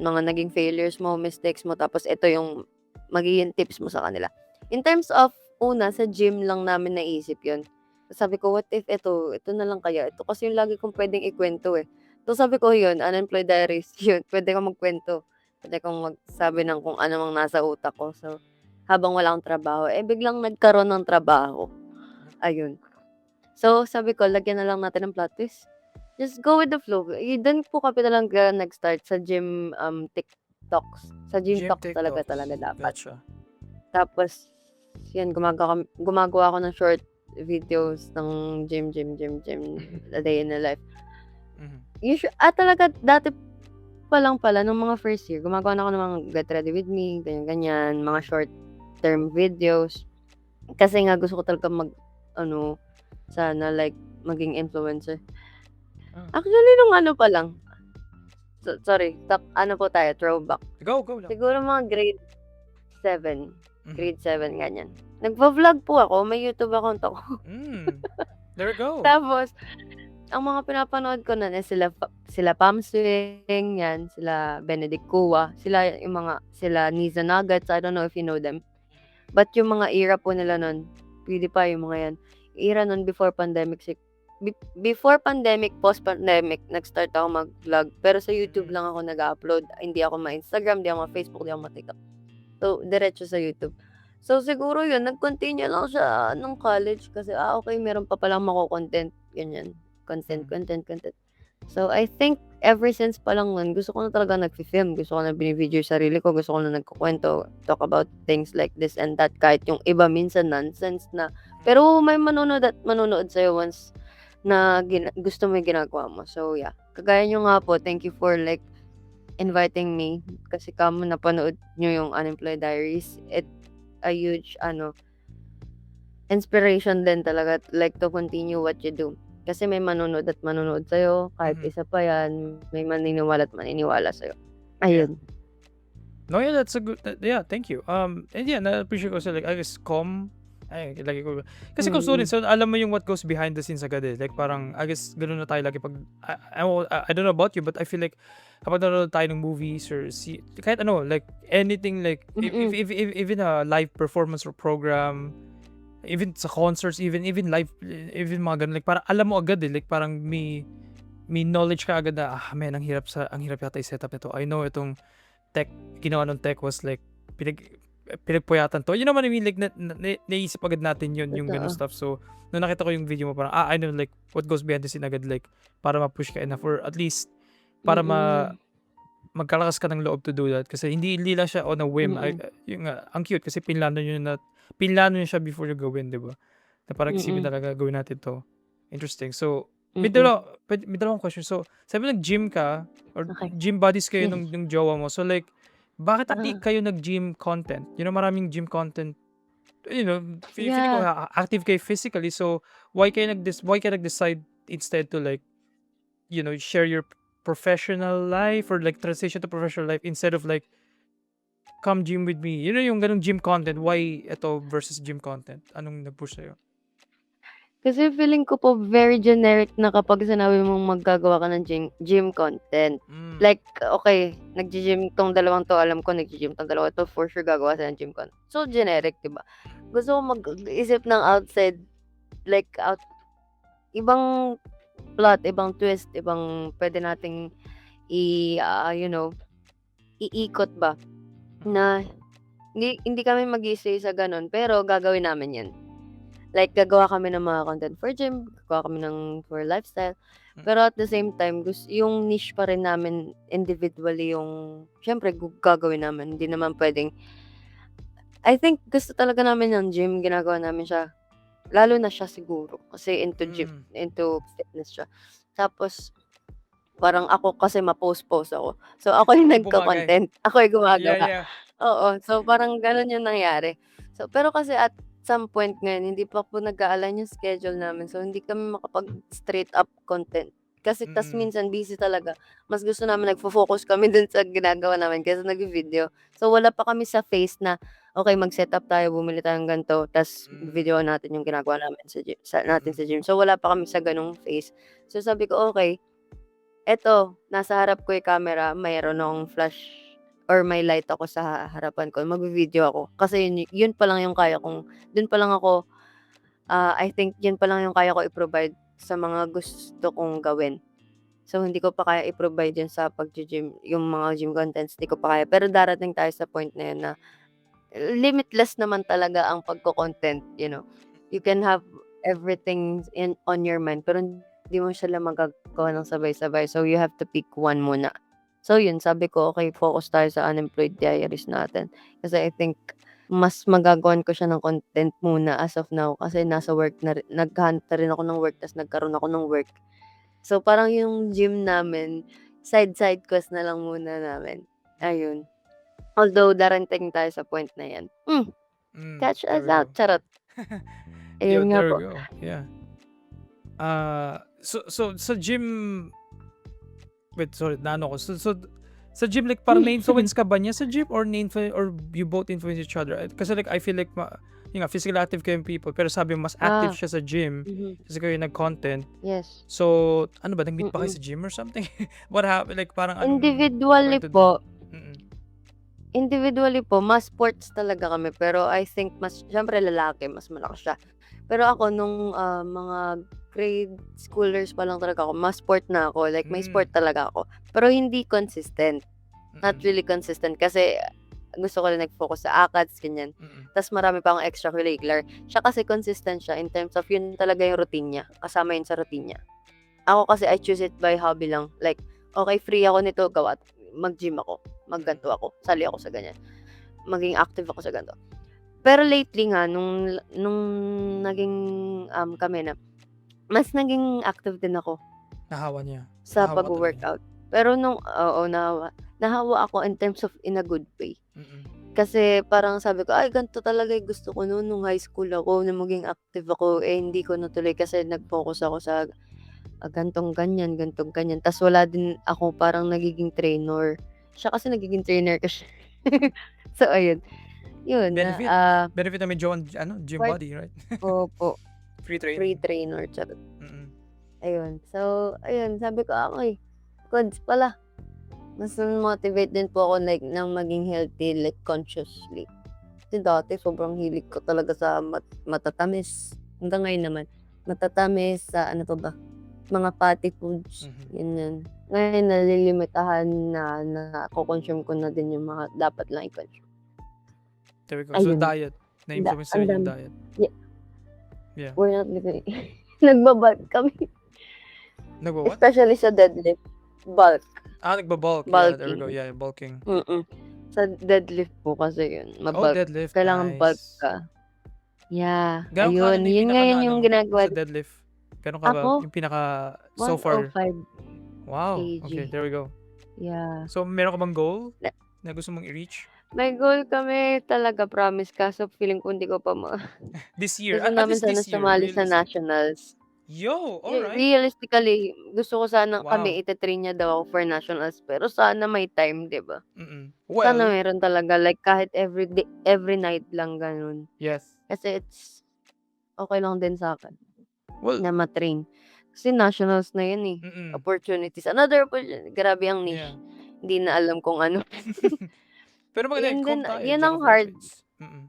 Speaker 2: mga naging failures mo, mistakes mo, tapos ito yung magiging tips mo sa kanila. In terms of una, sa gym lang namin naisip yun. Sabi ko, what if ito na lang kaya? Ito kasi yung lagi kong pwedeng ikwento eh. So sabi ko yun, unemployed diaries, yun, pwede kong magkwento. Pwede kong magsabi ng kung ano mang nasa utak ko. So, habang wala akong trabaho, biglang nagkaroon ng trabaho. Ayun. So, sabi ko, lagyan na lang natin ng plot twist. Just go with the flow. Doon po kami talaga nag-start sa gym TikToks. Sa gym talks talaga dapat.
Speaker 1: Gotcha.
Speaker 2: Tapos, yan, gumagawa ako ng short videos ng gym, a day in the life. Talaga, dati pa lang pala, nung mga first year, gumagawa na ako ng mga Get Ready With Me, ganyan, mga short short-term videos. Kasi nga gusto ko talaga ano, sana like maging influencer.
Speaker 1: Ah.
Speaker 2: Actually, nung ano pa lang, sorry, ano po tayo, throwback.
Speaker 1: Go lang.
Speaker 2: Siguro mga grade 7,
Speaker 1: Mhm.
Speaker 2: grade 7 ganyan. Nagvo-vlog po ako, may YouTube account ako.
Speaker 1: There we go.
Speaker 2: Tapos, ang mga pinapanood ko nun is sila Pam Swing, yan, sila Benedict Cua, sila Niza Nuggets, I don't know if you know them. But yung mga era po nila nun, PewDiePie, yung mga yan, era nun before pandemic, post-pandemic, nag-start ako mag-vlog. Pero sa YouTube lang ako nag-upload. Hindi ako ma-Instagram, hindi ako ma-Facebook, hindi ako ma-TikTok. So, diretso sa YouTube. So, siguro yun, nag-continue lang siya nung college kasi, okay, meron pa palang mako-content. Ganyan. Content. So, I think, ever since pa lang nun, gusto ko na talaga nag-film. Gusto ko na binivideo yung sarili ko. Gusto ko na nagkukwento. Talk about things like this and that. Kahit yung iba minsan nonsense na. Pero may manonood sa'yo once na gusto mo yung ginagawa mo. So, yeah. Kagaya nyo nga po, thank you for like inviting me. Kasi kamo napanood nyo yung Unemployed Diaries. It's a huge, inspiration din talaga, like to continue what you do. Kasi may manonood at manonood sa'yo. Kahit isa pa yan, may maniniwala at maniniwala sa'yo. Ayun.
Speaker 1: No, yeah, that's a good, yeah, thank you. And yeah, na-appreciate ko sa like, I guess, lagi ko, kasi kung student, so alam mo yung what goes behind the scenes agad eh. Like parang, I guess, ganun na tayo lagi pag, I don't know about you, but I feel like, kapag nanonood tayo ng movies or kahit like anything like, if even a live performance or program, even sa concerts, even live, even mga ganun, like parang alam mo agad eh, like parang may knowledge ka agad na, man, ang hirap yata i-setup nito. I know itong tech, ginawa ng tech was like, pinagpuyatan to. You know what I mean? Like, naisip agad natin yun, yung ganun stuff. So, nung nakita ko yung video mo, parang, I know, like, what goes behind the scene agad, like, para ma-push ka enough, or at least, para magkalakas ka ng loob to do that. Kasi hindi lang siya on a whim. Yung ang cute, kasi pinlano nyo siya before you gawin, di ba? Na parang isipin talaga, gawin natin to. Interesting. So, may dalawang question. So, sabi nag-gym ka, or gym buddies kayo nung jowa mo. So, like, bakit hindi kayo nag-gym content? You know, maraming gym content. You know, feeling ko active kayo physically. So, why kayo nag-decide instead to like, you know, share your professional life or like transition to professional life instead of like, come gym with me. You know, yung ganung gym content. Why ito versus gym content? Anong nag-push sa'yo?
Speaker 2: Kasi feeling ko po very generic na kapag sinabi mong maggagawa ka ng gym content. Like, okay, nag-gym tong dalawang to, alam ko nag-gym tong dalawa to, for sure gagawa sila ng gym content. So, generic, diba? Gusto ko mag-isip ng outside, like, ibang plot, ibang twist, ibang pwede nating iikot ba? Na, hindi kami mag-i-stay sa ganun, pero gagawin namin yan. Like, gagawa kami ng mga content for gym, gagawa kami for lifestyle. Pero at the same time, yung niche pa rin namin individually yung, syempre, gagawin namin. Hindi naman pwedeng, I think, gusto talaga namin ng gym, ginagawa namin siya. Lalo na siya siguro, kasi into gym, into fitness siya. Tapos, parang ako kasi ma-post ako. So, ako yung nagka-content. Ako yung gumagawa.
Speaker 1: Yeah.
Speaker 2: Oo. So, parang ganun yung nangyari. So, pero kasi at some point ngayon, hindi pa po nag-a-align yung schedule namin. So, hindi kami makapag-straight up content. Kasi tas minsan busy talaga. Mas gusto namin nagfo-focus kami dun sa ginagawa namin kaysa nag-video. So, wala pa kami sa phase na, okay, mag-set up tayo, bumili tayong ganito, tas video natin yung ginagawa namin sa gym. So, wala pa kami sa ganung phase. So, sabi ko, okay, eto, nasa harap ko yung camera, mayroon akong flash or may light ako sa harapan ko, mag-video ako. Kasi yun pa lang yung kaya kong, dun pa lang ako, I think yun pa lang yung kaya ko i-provide sa mga gusto kong gawin. So, hindi ko pa kaya i-provide yun sa pag-gym, yung mga gym contents, hindi ko pa kaya. Pero darating tayo sa point na yun na limitless naman talaga ang pagko-content, you know. You can have everything on your mind, pero hindi mo siya lang magagawa ng sabay-sabay. So, you have to pick one muna. So, yun, sabi ko, okay, focus tayo sa Unemployed Diaries natin. Kasi I think, mas magagawan ko siya ng content muna as of now. Kasi nasa work na rin, naghanap na rin ako ng work, tas nagkaroon ako ng work. So, parang yung gym namin, side quest na lang muna namin. Ayun. Although, darating tayo sa point na yan. Catch
Speaker 1: There
Speaker 2: us
Speaker 1: we
Speaker 2: out,
Speaker 1: go.
Speaker 2: charot.
Speaker 1: Yo,
Speaker 2: Ayun nga
Speaker 1: there we
Speaker 2: po.
Speaker 1: go. Yeah. So sa gym, wait, sorry, naano ko. So sa gym, like, parang na-influence ka ba niya sa gym or or you both influence each other? Kasi like, I feel like, yun nga, physical active kayong people, pero sabi mo, mas active
Speaker 2: Ah,
Speaker 1: siya sa gym
Speaker 2: mhm,
Speaker 1: kasi kayo nag-content.
Speaker 2: yes.
Speaker 1: So, ano ba, nag-meet ba kayo
Speaker 2: Mm.
Speaker 1: sa gym or something? What happened? Like, parang anong
Speaker 2: Individually
Speaker 1: kwento
Speaker 2: po,
Speaker 1: Mm.
Speaker 2: mas sports talaga kami. Pero I think syempre lalaki, mas malakas siya. Pero ako, nung mga grade schoolers pa lang talaga ako, mas sport na ako. Like, may
Speaker 1: Mm.
Speaker 2: sport talaga ako. Pero hindi consistent. Not
Speaker 1: Mm.
Speaker 2: really consistent kasi gusto ko rin nag-focus sa ACADS, ganyan.
Speaker 1: Mm.
Speaker 2: Tas marami pa akong extracurricular. Siya kasi consistent siya in terms of yun talaga yung routine niya. Kasama yun sa routine niya. Ako kasi I choose it by hobby lang. Like, okay, free ako nito, mag-gym ako, magganto ako, sali ako sa ganyan. Maging active ako sa ganto. Pero lately nga, nung naging kami na, mas naging active din ako
Speaker 1: Nahawa niya.
Speaker 2: sa
Speaker 1: Nahawa ka talaga niya.
Speaker 2: pag-workout. Pero nahawa ako in terms of in a good way.
Speaker 1: Mm.
Speaker 2: Kasi parang sabi ko, ay, ganito talaga yung gusto ko noon nung high school ako, na maging active ako. Hindi ko natuloy kasi nag-focus ako sa gantong ganyan. Tas wala din ako parang nagiging trainer. Siya kasi nagiging trainer kasi. So, ayun. Yun,
Speaker 1: Benefit. Benefit na may gym
Speaker 2: part
Speaker 1: body, right?
Speaker 2: ko po,
Speaker 1: Free
Speaker 2: free
Speaker 1: training.
Speaker 2: trainer. Charot.
Speaker 1: Mm.
Speaker 2: Ayun. So, ayun, sabi ko, ay, goods pala. Mas motivate din po ako like nang maging healthy, like consciously. Kasi dati sobrang hilig ko talaga sa matatamis. Hanggang ngayon naman. Matatamis, sa ano pa ba? Mga fatty foods.
Speaker 1: Mhm.
Speaker 2: Yun. Ngayon nalilimitahan na ko-consume ko na din yung mga dapat lang i-consume.
Speaker 1: There we go. So,
Speaker 2: Ayun.
Speaker 1: diet. Na-influence
Speaker 2: Ang
Speaker 1: sa'yo yung
Speaker 2: dami.
Speaker 1: diet. Yeah.
Speaker 2: We're not living. Nagbabulk kami.
Speaker 1: Nagwa-what?
Speaker 2: Especially sa deadlift. Bulk.
Speaker 1: Nagba-bulk. Yeah, there we go.
Speaker 2: Bulking.
Speaker 1: Yeah, bulking.
Speaker 2: Sa deadlift po kasi yun,
Speaker 1: Oh,
Speaker 2: mabulk.
Speaker 1: deadlift.
Speaker 2: Kailangan bulk
Speaker 1: Nice.
Speaker 2: ka. Yeah,
Speaker 1: Gano'n ka
Speaker 2: ayun.
Speaker 1: na yung
Speaker 2: Yun ngayon yung ginagawa.
Speaker 1: sa deadlift? Gano'n ka ba?
Speaker 2: Ako,
Speaker 1: Yung pinaka so far?
Speaker 2: 105
Speaker 1: Wow.
Speaker 2: kg.
Speaker 1: Okay, there we go.
Speaker 2: Yeah.
Speaker 1: So, meron ka bang goal
Speaker 2: Na-
Speaker 1: na gusto mong i-reach?
Speaker 2: May goal kami talaga, promise. Kaso feeling ko hindi ko pa
Speaker 1: This year?
Speaker 2: Gusto
Speaker 1: At
Speaker 2: namin
Speaker 1: least
Speaker 2: sana
Speaker 1: this year.
Speaker 2: sumali sa
Speaker 1: Realistic.
Speaker 2: nationals.
Speaker 1: Yo, alright.
Speaker 2: Realistically, gusto ko sana
Speaker 1: Wow.
Speaker 2: kami ititrain niya daw ako for nationals. Pero sana may time, di ba?
Speaker 1: Mm-mm.
Speaker 2: Sana
Speaker 1: Well,
Speaker 2: meron talaga. Like kahit every day, every night lang ganun.
Speaker 1: yes.
Speaker 2: Kasi it's okay lang din sa akin
Speaker 1: Well,
Speaker 2: na matrain. Kasi nationals na yun eh.
Speaker 1: mm-mm.
Speaker 2: Opportunities. Another opportunity. Grabe ang niche.
Speaker 1: Yeah.
Speaker 2: Hindi na alam kung ano.
Speaker 1: Pero maganda
Speaker 2: Yun
Speaker 1: yung
Speaker 2: din,
Speaker 1: comp tayo.
Speaker 2: yun
Speaker 1: Jack
Speaker 2: ang
Speaker 1: of all
Speaker 2: hard.
Speaker 1: trades. Mm-mm.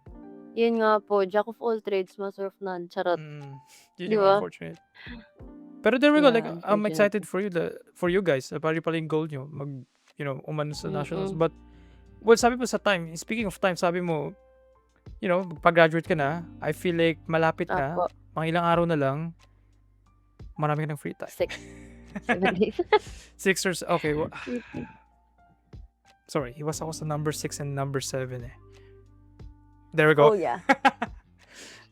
Speaker 2: Yun nga po, jack of all trades, master of none. Charot.
Speaker 1: Yun
Speaker 2: Di
Speaker 1: yung
Speaker 2: ba?
Speaker 1: unfortunate. Pero there we go.
Speaker 2: Yeah,
Speaker 1: Like, I'm
Speaker 2: unfortunate.
Speaker 1: excited for you guys. Pari pala yung goal nyo. Umano sa nationals. But, well, sabi mo sa time, speaking of time, sabi mo, pag-graduate ka na, I feel like malapit na,
Speaker 2: Apo,
Speaker 1: mga ilang araw na lang, marami ka ng free time.
Speaker 2: 7 days.
Speaker 1: 6 or okay. Sorry, iwas ako sa number 6 and number 7 eh. There we go.
Speaker 2: Oh yeah.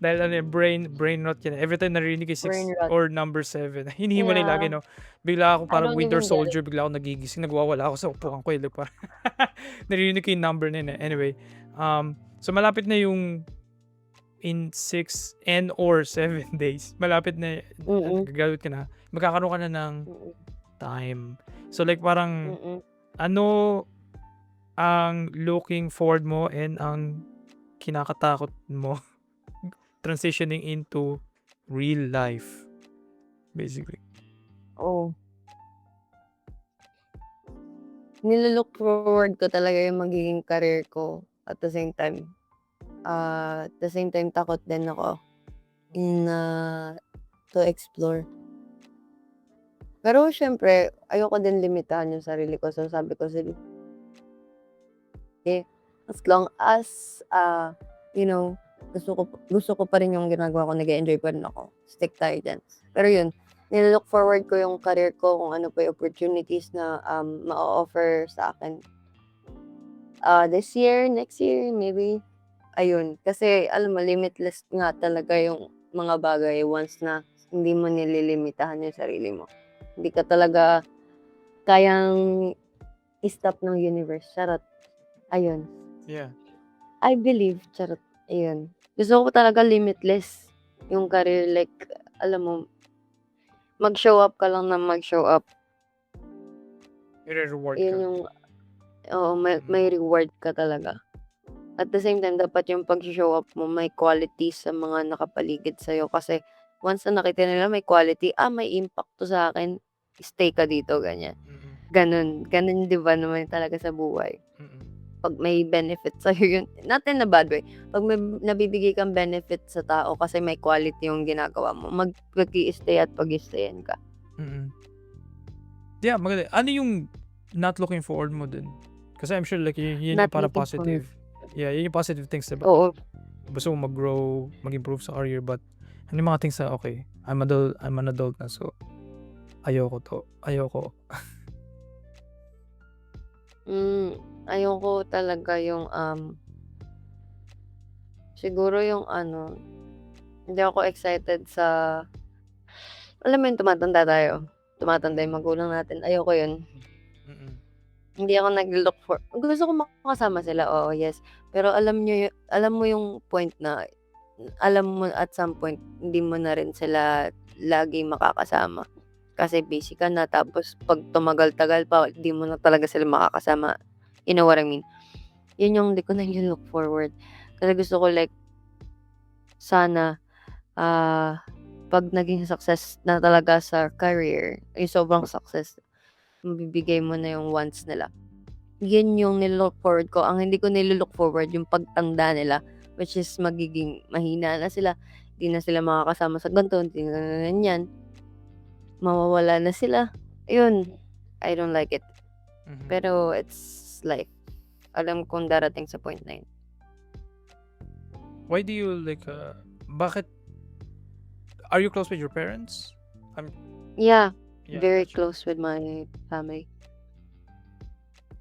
Speaker 1: Dahil brain rot yan. Every time narinig ko 6
Speaker 2: Brain rot.
Speaker 1: or number 7, hinihiwalay
Speaker 2: Yeah.
Speaker 1: lagi, no? Bigla ako
Speaker 2: I
Speaker 1: parang
Speaker 2: don't
Speaker 1: Winter
Speaker 2: even get
Speaker 1: Soldier, bigla ako nagigising, nagwawala ako sa upuan ko. Like, parang narinig ko yung number na yun. Anyway, so malapit na yung in 6 and or 7 days. Malapit na, gagraduate ka na. Magkakaroon ka na ng time. So like parang, ano ang looking forward mo and ang kinakatakot mo transitioning into real life, basically?
Speaker 2: Oh. Nilolook forward ko talaga yung magiging career ko at the same time. Takot din ako to explore. Pero syempre, ayoko din limitahan yung sarili ko. So sabi ko as long as gusto ko pa rin yung ginagawa ko, nag-enjoy pa rin ako. Stick tayo dyan. Pero yun, nilook forward ko yung career ko, kung ano pa yung opportunities na ma-offer sa akin. This year, next year, maybe. Ayun. Kasi, alam mo, limitless nga talaga yung mga bagay once na hindi mo nililimitahan yung sarili mo. Hindi ka talaga kayang i-stop ng universe. Charot. Ayun.
Speaker 1: Yeah.
Speaker 2: I believe, charot. Ayun. Gusto ko talaga limitless yung career, like, alam mo, mag-show up ka lang ng mag-show up.
Speaker 1: Ire-reward
Speaker 2: Yun
Speaker 1: ka.
Speaker 2: yung, oo, may reward ka talaga. At the same time, dapat yung pag-show up mo may quality sa mga nakapaligid sa'yo. Kasi once na nakita nila may quality, may impact to sa akin, stay ka dito, ganyan.
Speaker 1: Mm.
Speaker 2: Ganun, di ba naman talaga sa buhay?
Speaker 1: Mm.
Speaker 2: Pag may benefit sa'yo yun, not in a bad way. Pag may nabibigay kang benefit sa tao kasi may quality yung ginagawa mo, mag-i-stay at pag-i-stayan ka.
Speaker 1: Mm. Yeah, maganda. Ano yung not looking forward mo dun? Kasi I'm sure like yun
Speaker 2: Not
Speaker 1: yung parang
Speaker 2: looking forward.
Speaker 1: positive. Yeah, yun yung positive things, diba?
Speaker 2: Oo.
Speaker 1: Gusto mo mag-grow, mag-improve sa career, but ano yung mga things na, okay, I'm an adult na, so ayoko.
Speaker 2: Ayoko talaga yung, siguro yung ano, hindi ako excited sa, alam mo yung tumatanda tayo, tumatanda yung magulang natin, ayoko yun.
Speaker 1: Mm.
Speaker 2: Hindi ako naglo-look for, gusto ko makasama sila, oo, yes. Pero alam mo yung point na, alam mo at some point, hindi mo na rin sila lagi makakasama. Kasi busy ka na, tapos pag tumagal-tagal pa, hindi mo na talaga sila makakasama. You know what I mean? Yun yung hindi ko naglo-look forward. Kasi gusto ko like, sana, pag naging success na talaga sa career, yung sobrang success, mabibigay mo na yung wants nila. Yun yung nilook forward ko. Ang hindi ko nilook forward, yung pagtanda nila, which is magiging mahina na sila, hindi na sila makakasama sa ganito, hindi na ganyan, mawawala na sila. Yun, I don't like it.
Speaker 1: Mhm.
Speaker 2: Pero it's life. Alam kong darating sa point na yun.
Speaker 1: Why do you like, bakit, are you close with your parents?
Speaker 2: Yeah,
Speaker 1: Yeah,
Speaker 2: very
Speaker 1: gotcha.
Speaker 2: close with my family.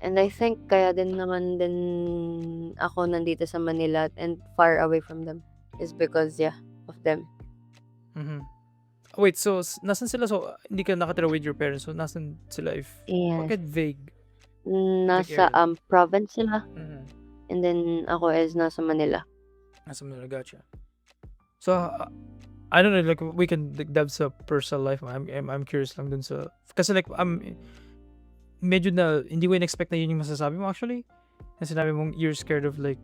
Speaker 2: And I think kaya din naman din ako nandito sa Manila and far away from them is because, of them.
Speaker 1: Mhm. Wait, so nasan sila? So hindi ka nakatira with your parents, so nasan sila if
Speaker 2: Yes.
Speaker 1: bakit vague?
Speaker 2: Nasa
Speaker 1: area.
Speaker 2: province sila,
Speaker 1: Mhm.
Speaker 2: and then ako is nasa Manila.
Speaker 1: Nasa Manila, gotcha. So I don't know, like we can like dive sa personal life. I'm curious lang dun sa, kasi like medyo na hindi ko in-expect na yun yung masasabi mo actually. Na sinabi mong you're scared of like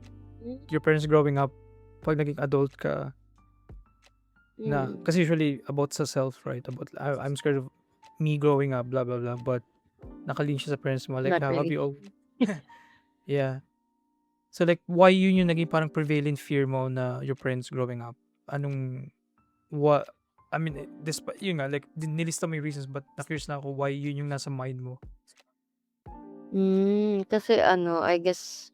Speaker 1: your parents growing up pag naging adult ka na, kasi usually about sa self, right? About I'm scared of me growing up, blah blah blah, but nakalink siya sa parents mo, like
Speaker 2: Not
Speaker 1: how have
Speaker 2: really.
Speaker 1: you all yeah. So like why yun yung naging parang prevalent fear mo na your parents growing up? Anong what I mean, despite yun nga, like nilista mo yung reasons, but na-curious na ako why yun yung nasa mind mo.
Speaker 2: Kasi ano, I guess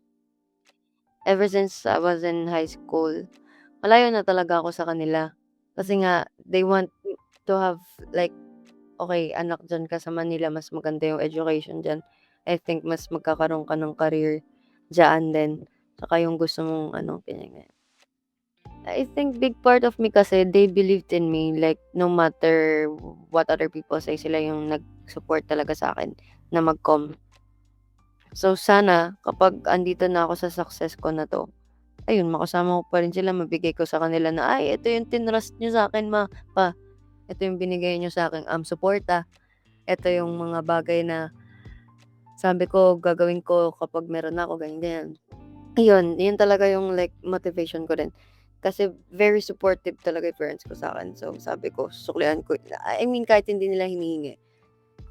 Speaker 2: ever since I was in high school, malayo na talaga ako sa kanila. Kasi nga, they want to have like, okay, anak dyan ka sa Manila, mas maganda yung education dyan. I think mas magkakaroon ka ng career dyan din. Saka yung gusto mong ganyan. I think big part of me kasi they believed in me, like no matter what other people say, sila yung nag-support talaga sa akin na mag-com. So sana kapag andito na ako sa success ko na 'to, ayun, makasama ko pa rin sila, mabigay ko sa kanila na, "Ay, ito yung tinrust niyo sa'kin pa. Ito yung binigay niyo sa'king, suporta. Ito yung mga bagay na sabi ko gagawin ko kapag meron ako," ganyan. Yun talaga yung like motivation ko din. Kasi very supportive talaga yung parents ko sa'kin. So sabi ko susuklian ko, I mean kahit hindi nila hinihingi,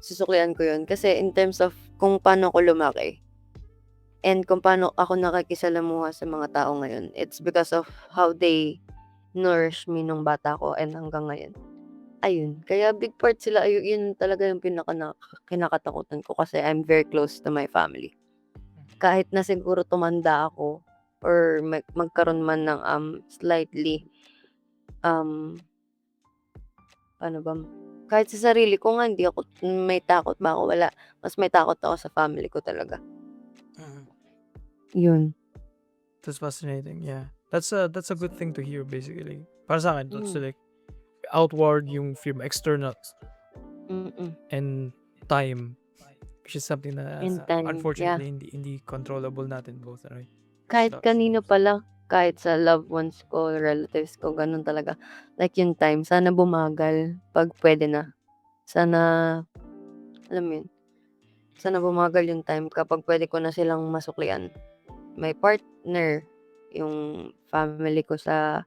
Speaker 2: susuklian ko yun. Kasi in terms of kung paano ako lumaki and kung paano ako nakikisalamuha sa mga tao ngayon, it's because of how they nourish me nung bata ko and hanggang ngayon. Ayun, kaya big part sila, yun talaga yung kinakatakutan ko kasi I'm very close to my family. Kahit na siguro tumanda ako or magkaroon man ng slightly paano ba? Kahit sa sarili ko nga hindi ako may takot ba ako, wala. Mas may takot ako sa family ko talaga. Yun.
Speaker 1: That's fascinating, yeah. That's a good thing to hear basically. Para sa akin, that's like outward yung fear, external
Speaker 2: Mm.
Speaker 1: and time, which is something na
Speaker 2: And time, yeah.
Speaker 1: unfortunately hindi controllable natin both, right?
Speaker 2: Kahit
Speaker 1: Sucks.
Speaker 2: kanino pala, kahit sa loved ones ko, relatives ko, ganun talaga. Like yung time, sana bumagal 'pag puwede na. Sana, alam mo yun, sana bumagal yung time kapag puwede ko na silang masuklian. My partner, yung family ko sa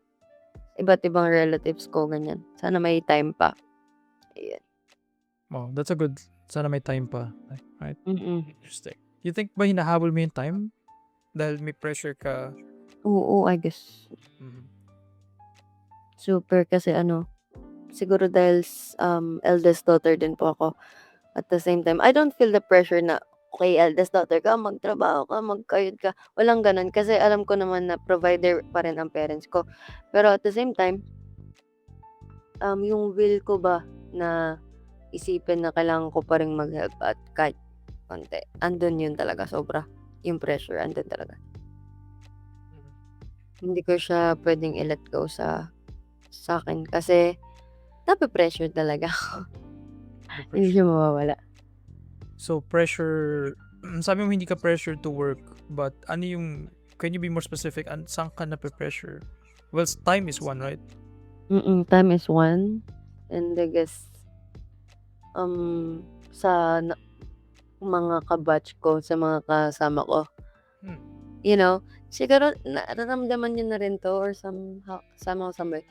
Speaker 2: iba't ibang relatives ko, ganyan. Sana may time pa. Ayan.
Speaker 1: Wow, that's a good sana may time pa, right?
Speaker 2: Mm.
Speaker 1: Interesting. You think ba hinahabol mo yung time? Dahil may pressure ka?
Speaker 2: Oo, I guess.
Speaker 1: Mhm.
Speaker 2: Super kasi ano, siguro dahil eldest daughter din po ako. At the same time, I don't feel the pressure na, "Okey, eldest daughter ka, magtrabaho ka, magkayod ka." Walang gano'n kasi alam ko naman na provider pa rin ang parents ko. Pero at the same time, yung will ko ba na isipin na kailangan ko pa ring mag-help at kahit konti, andun yun talaga sobra. Yung pressure andun talaga.
Speaker 1: Mhm.
Speaker 2: Hindi ko siya puwedeng i-let go sa'kin kasi nape-pressure talaga ako.
Speaker 1: The
Speaker 2: Hindi
Speaker 1: pressure.
Speaker 2: siya mawawala.
Speaker 1: So, pressure sabi mo hindi ka pressure to work, but ano yung can you be more specific saan ka nape-pressure? Well, time is one, right?
Speaker 2: Time is one, and I guess, sa mga ka-batch ko, sa mga kasama ko,
Speaker 1: Hmm.
Speaker 2: you know, siguro nararamdaman niyo na rin 'to or somehow, some way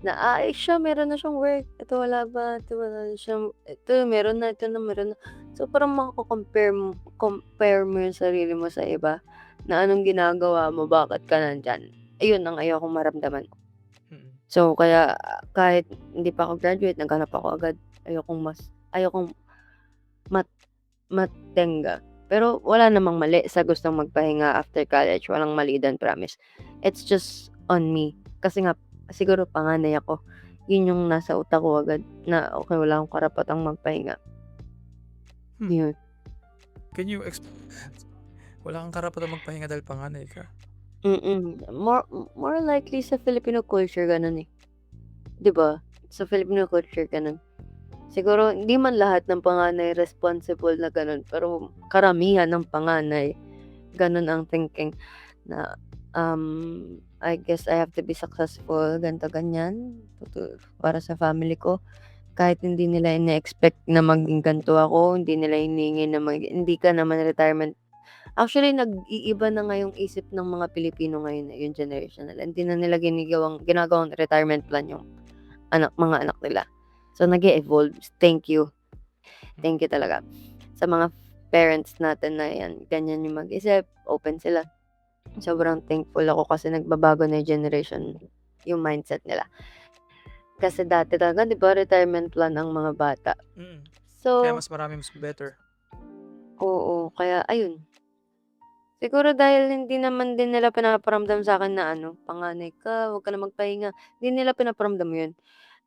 Speaker 2: na, siya meron na siyang work, ito wala pa, ito wala na siyang ito meron na, ito na meron na. So, parang compare mo yung sarili mo sa iba na anong ginagawa mo, bakit ka nandiyan. Ayun ang ayokong maramdaman.
Speaker 1: Mm.
Speaker 2: So, kaya kahit hindi pa ako graduate, naghanap ako agad. Ayokong mat matenga. Pero wala namang mali sa gustong magpahinga after college, walang mali do'n, promise. It's just on me. Kasi nga siguro panganay ako. 'Yun yung nasa utak ko agad na, okey, wala akong karapatang magpahinga.
Speaker 1: Hmm.
Speaker 2: 'Yun.
Speaker 1: Can you wala kang karapatang magpahinga dahil panganay ka?
Speaker 2: More likely sa Filipino culture gano'n, eh. 'Di ba? Sa Filipino culture gano'n. Siguro hindi man lahat ng panganay responsible na gano'n, pero karamihan ng panganay gano'n ang thinking na, I guess I have to be successful, ganito, ganyan, para sa family ko. Kahit hindi nila ine-expect na maging ganito ako, hindi nila hinihingi na hindi ka naman retirement. Actually, nag-iiba na nga yung isip ng mga Pilipino ngayon, yung generation nila. Hindi na nila ginagawang retirement plan yung mga anak nila. So, nag-e-evolve. Thank you. Thank you talaga sa mga parents natin na yan, ganyan yung mag-isip, open sila. Sobrang thankful ako kasi nagbabago na yung generation, yung mindset nila. Kasi dati talaga, 'di ba, retirement plan ang mga bata.
Speaker 1: Mm. Kaya
Speaker 2: So,
Speaker 1: mas marami mas better.
Speaker 2: oo, kaya ayun. Siguro dahil hindi naman din nila pinaparamdam sa'kin na ano, "Panganay ka, wag ka na magpahinga." Hindi nila pinaparamdam 'yun.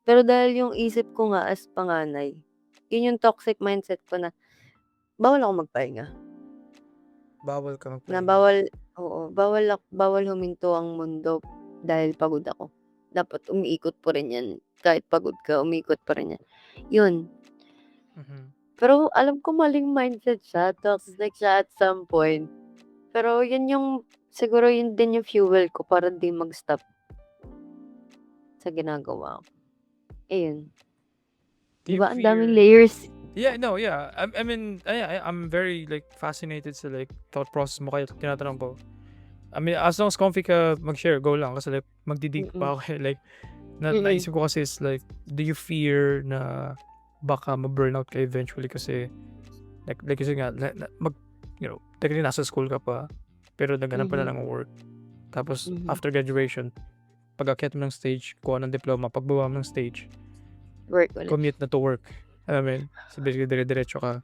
Speaker 2: Pero dahil yung isip ko nga as panganay, 'yun yung toxic mindset ko na bawal ako magpahinga.
Speaker 1: Bawal ka
Speaker 2: Na
Speaker 1: magpahinga.
Speaker 2: bawal huminto ang mundo dahil pagod ako. Dapat umiikot pa rin 'yan, kahit pagod ka umiikot pa rin 'yan. 'Yun.
Speaker 1: Mhm.
Speaker 2: Pero alam ko maling mindset siya, toxic siya at some point. Pero 'yun yung siguro 'yun din yung fuel ko para di mag-stop sa ginagawa ko. Ayun,
Speaker 1: Do
Speaker 2: 'di
Speaker 1: you
Speaker 2: ba ang daming
Speaker 1: fear
Speaker 2: layers?
Speaker 1: Yeah, no, yeah. I mean, I'm very like fascinated sa like thought process mo kaya tinatanong ko. I mean, as long as comfy ka mag-share, go lang kasi like magdidig
Speaker 2: Mm,
Speaker 1: pa ako eh. Like
Speaker 2: mm.
Speaker 1: naisip ko kasi is like, do you fear na baka ma-burnout ka eventually kasi kasi nga technically nasa school ka pa pero naghanap pa na
Speaker 2: Mhm,
Speaker 1: ng work. Tapos
Speaker 2: mhm.
Speaker 1: after graduation, pag-akyat mo ng stage, kuha ng diploma, pagbaba mo ng stage,
Speaker 2: Work ulit.
Speaker 1: commute na to work. Alam mo yun? So basically, dire-diretso ka.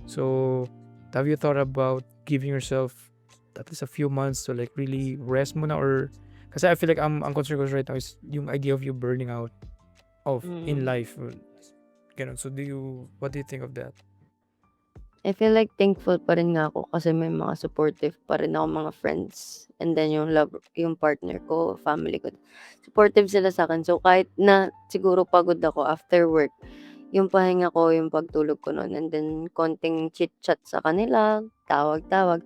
Speaker 1: So, have you thought about giving yourself at least a few months to like really rest muna or kasi I feel like ang concern ko right now is yung idea of you burning out in
Speaker 2: Mm.
Speaker 1: life. Ganun. So what do you think of that?
Speaker 2: I feel like thankful pa rin nga ako kasi may mga supportive pa rin akong mga friends and then yung partner ko, family ko, supportive sila sa'kin. So, kahit na siguro pagod ako after work, yung pahinga ko, yung pagtulog ko nun and then konting chit-chat sa kanila, tawag-tawag,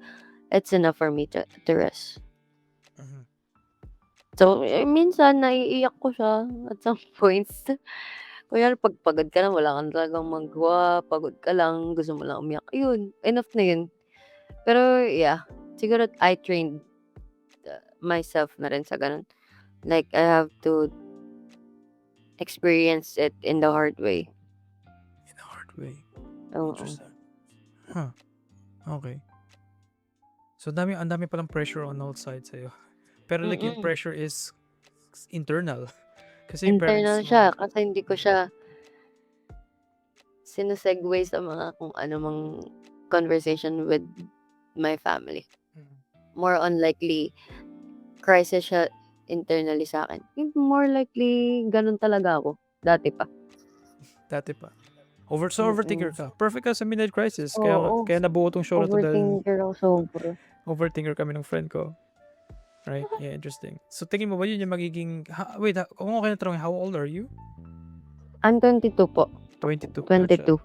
Speaker 2: it's enough for me to rest.
Speaker 1: Mhm.
Speaker 2: So, minsan naiiyak ko siya at some points. Kunyari 'pag pagod ka na, wala ka na talagang magawa, pagod ka lang, gusto mo lang umiyak, ayun, enough na yun. Pero yeah, siguro I trained, myself na rin sa gano'n. Like, I have to experience it in the hard way.
Speaker 1: In a hard way.
Speaker 2: Oo.
Speaker 1: Interesting. Huh. Okay. So, ang dami palang pressure on all sides sa'yo. Pero like yung
Speaker 2: Mm.
Speaker 1: pressure is internal. Kasi yung
Speaker 2: Internal
Speaker 1: parents
Speaker 2: siya
Speaker 1: mo,
Speaker 2: kasi hindi ko siya sine-segue sa mga kung ano mang conversation with my family.
Speaker 1: Mm.
Speaker 2: More on likely, crisis siya internally sa'kin. More likely gano'n talaga ako, dati pa.
Speaker 1: Dati pa. Overthinker
Speaker 2: Mm.
Speaker 1: ka. Perfect ka sa midlife crisis.
Speaker 2: Oo,
Speaker 1: Kaya nabuo tong show na to dahil
Speaker 2: overthinker ako sobra.
Speaker 1: overthinker kami ng friend ko. Right? Yeah, interesting. So, tingin mo ba yun yung magiging... kung okay na tanongin, how old are you?
Speaker 2: I'm 22 po.
Speaker 1: 22.
Speaker 2: 22.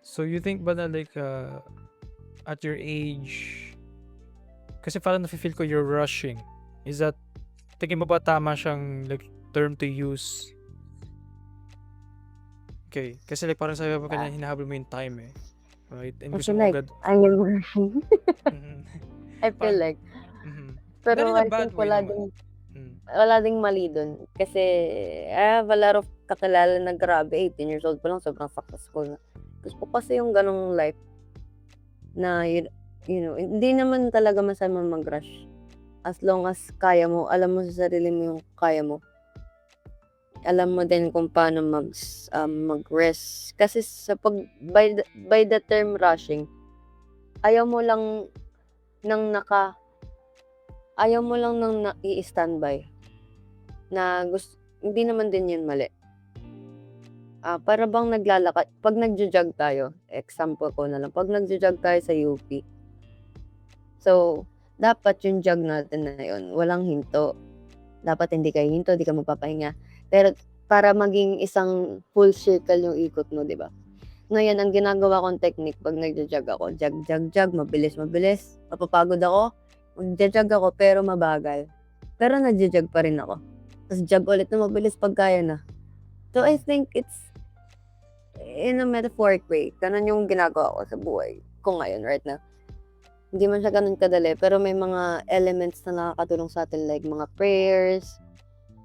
Speaker 1: So, you think ba na like, at your age, kasi parang nafe-feel ko you're rushing. Is that, tingin mo ba tama siyang like term to use? Okay. Kasi like parang sabi mo kanina, hinahabol mo yung time eh. Right? And
Speaker 2: I
Speaker 1: gusto
Speaker 2: feel
Speaker 1: mo
Speaker 2: like
Speaker 1: agad.
Speaker 2: I am rushing.
Speaker 1: Mhm.
Speaker 2: I feel like.
Speaker 1: Mhm.
Speaker 2: Pero
Speaker 1: Not in a
Speaker 2: I
Speaker 1: bad
Speaker 2: think
Speaker 1: way
Speaker 2: wala
Speaker 1: naman.
Speaker 2: ding mali dun. Kasi I have a lot of kakilala na grabe, 18 years old pa lang, sobrang successful na. Gusto ko kasi yung ganong life na, you know, hindi naman talaga masama mag-rush. As long as kaya mo, alam mo sa sarili mo yung kaya mo. Alam mo din kung paano mag-rest. Kasi by the term rushing, ayaw mo lang nang i-standby. Na hindi naman din yun mali. Para bang naglalakad, pag nagjo-jog tayo, example ko na lang, pag nagjo-jog tayo sa UP, so, dapat yung jog natin na yun, walang hinto. Dapat hindi ka hinto, di ka magpapahinga. Pero para maging isang full circle yung ikot mo, di ba? Ngayon, ang ginagawa kong technique pag nagjo-jog ako, jog, mabilis, mapapagod ako, magjo-jog ako pero mabagal. Pero nagjo-jog pa rin ako. Tapos jog ulit na mabilis pag kaya na. So, I think it's in a metaphoric way. Ganun yung ginagawa ko sa buhay ko ngayon, right now. Hindi man siya ganun kadali, pero may mga elements na nakakatulong sa atin, like mga prayers,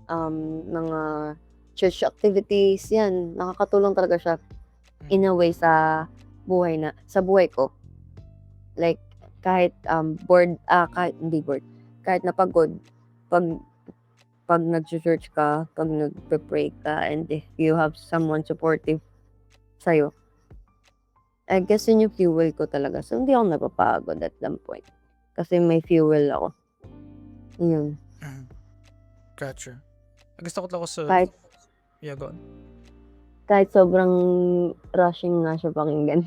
Speaker 2: mga church activities, yan, nakakatulong talaga siya in a way sa buhay ko. Like, kahit kahit napagod, pag nag-church ka, pag nagpe-pray ka, and if you have someone supportive sa'yo, I guess yun yung fuel ko talaga. So, hindi ako napapagod at some point. Kasi may fuel ako. Yun.
Speaker 1: Gotcha. Gusto ko lang ako sa...
Speaker 2: Kahit,
Speaker 1: Yeah, go on.
Speaker 2: kahit sobrang rushing nga siya pakinggan.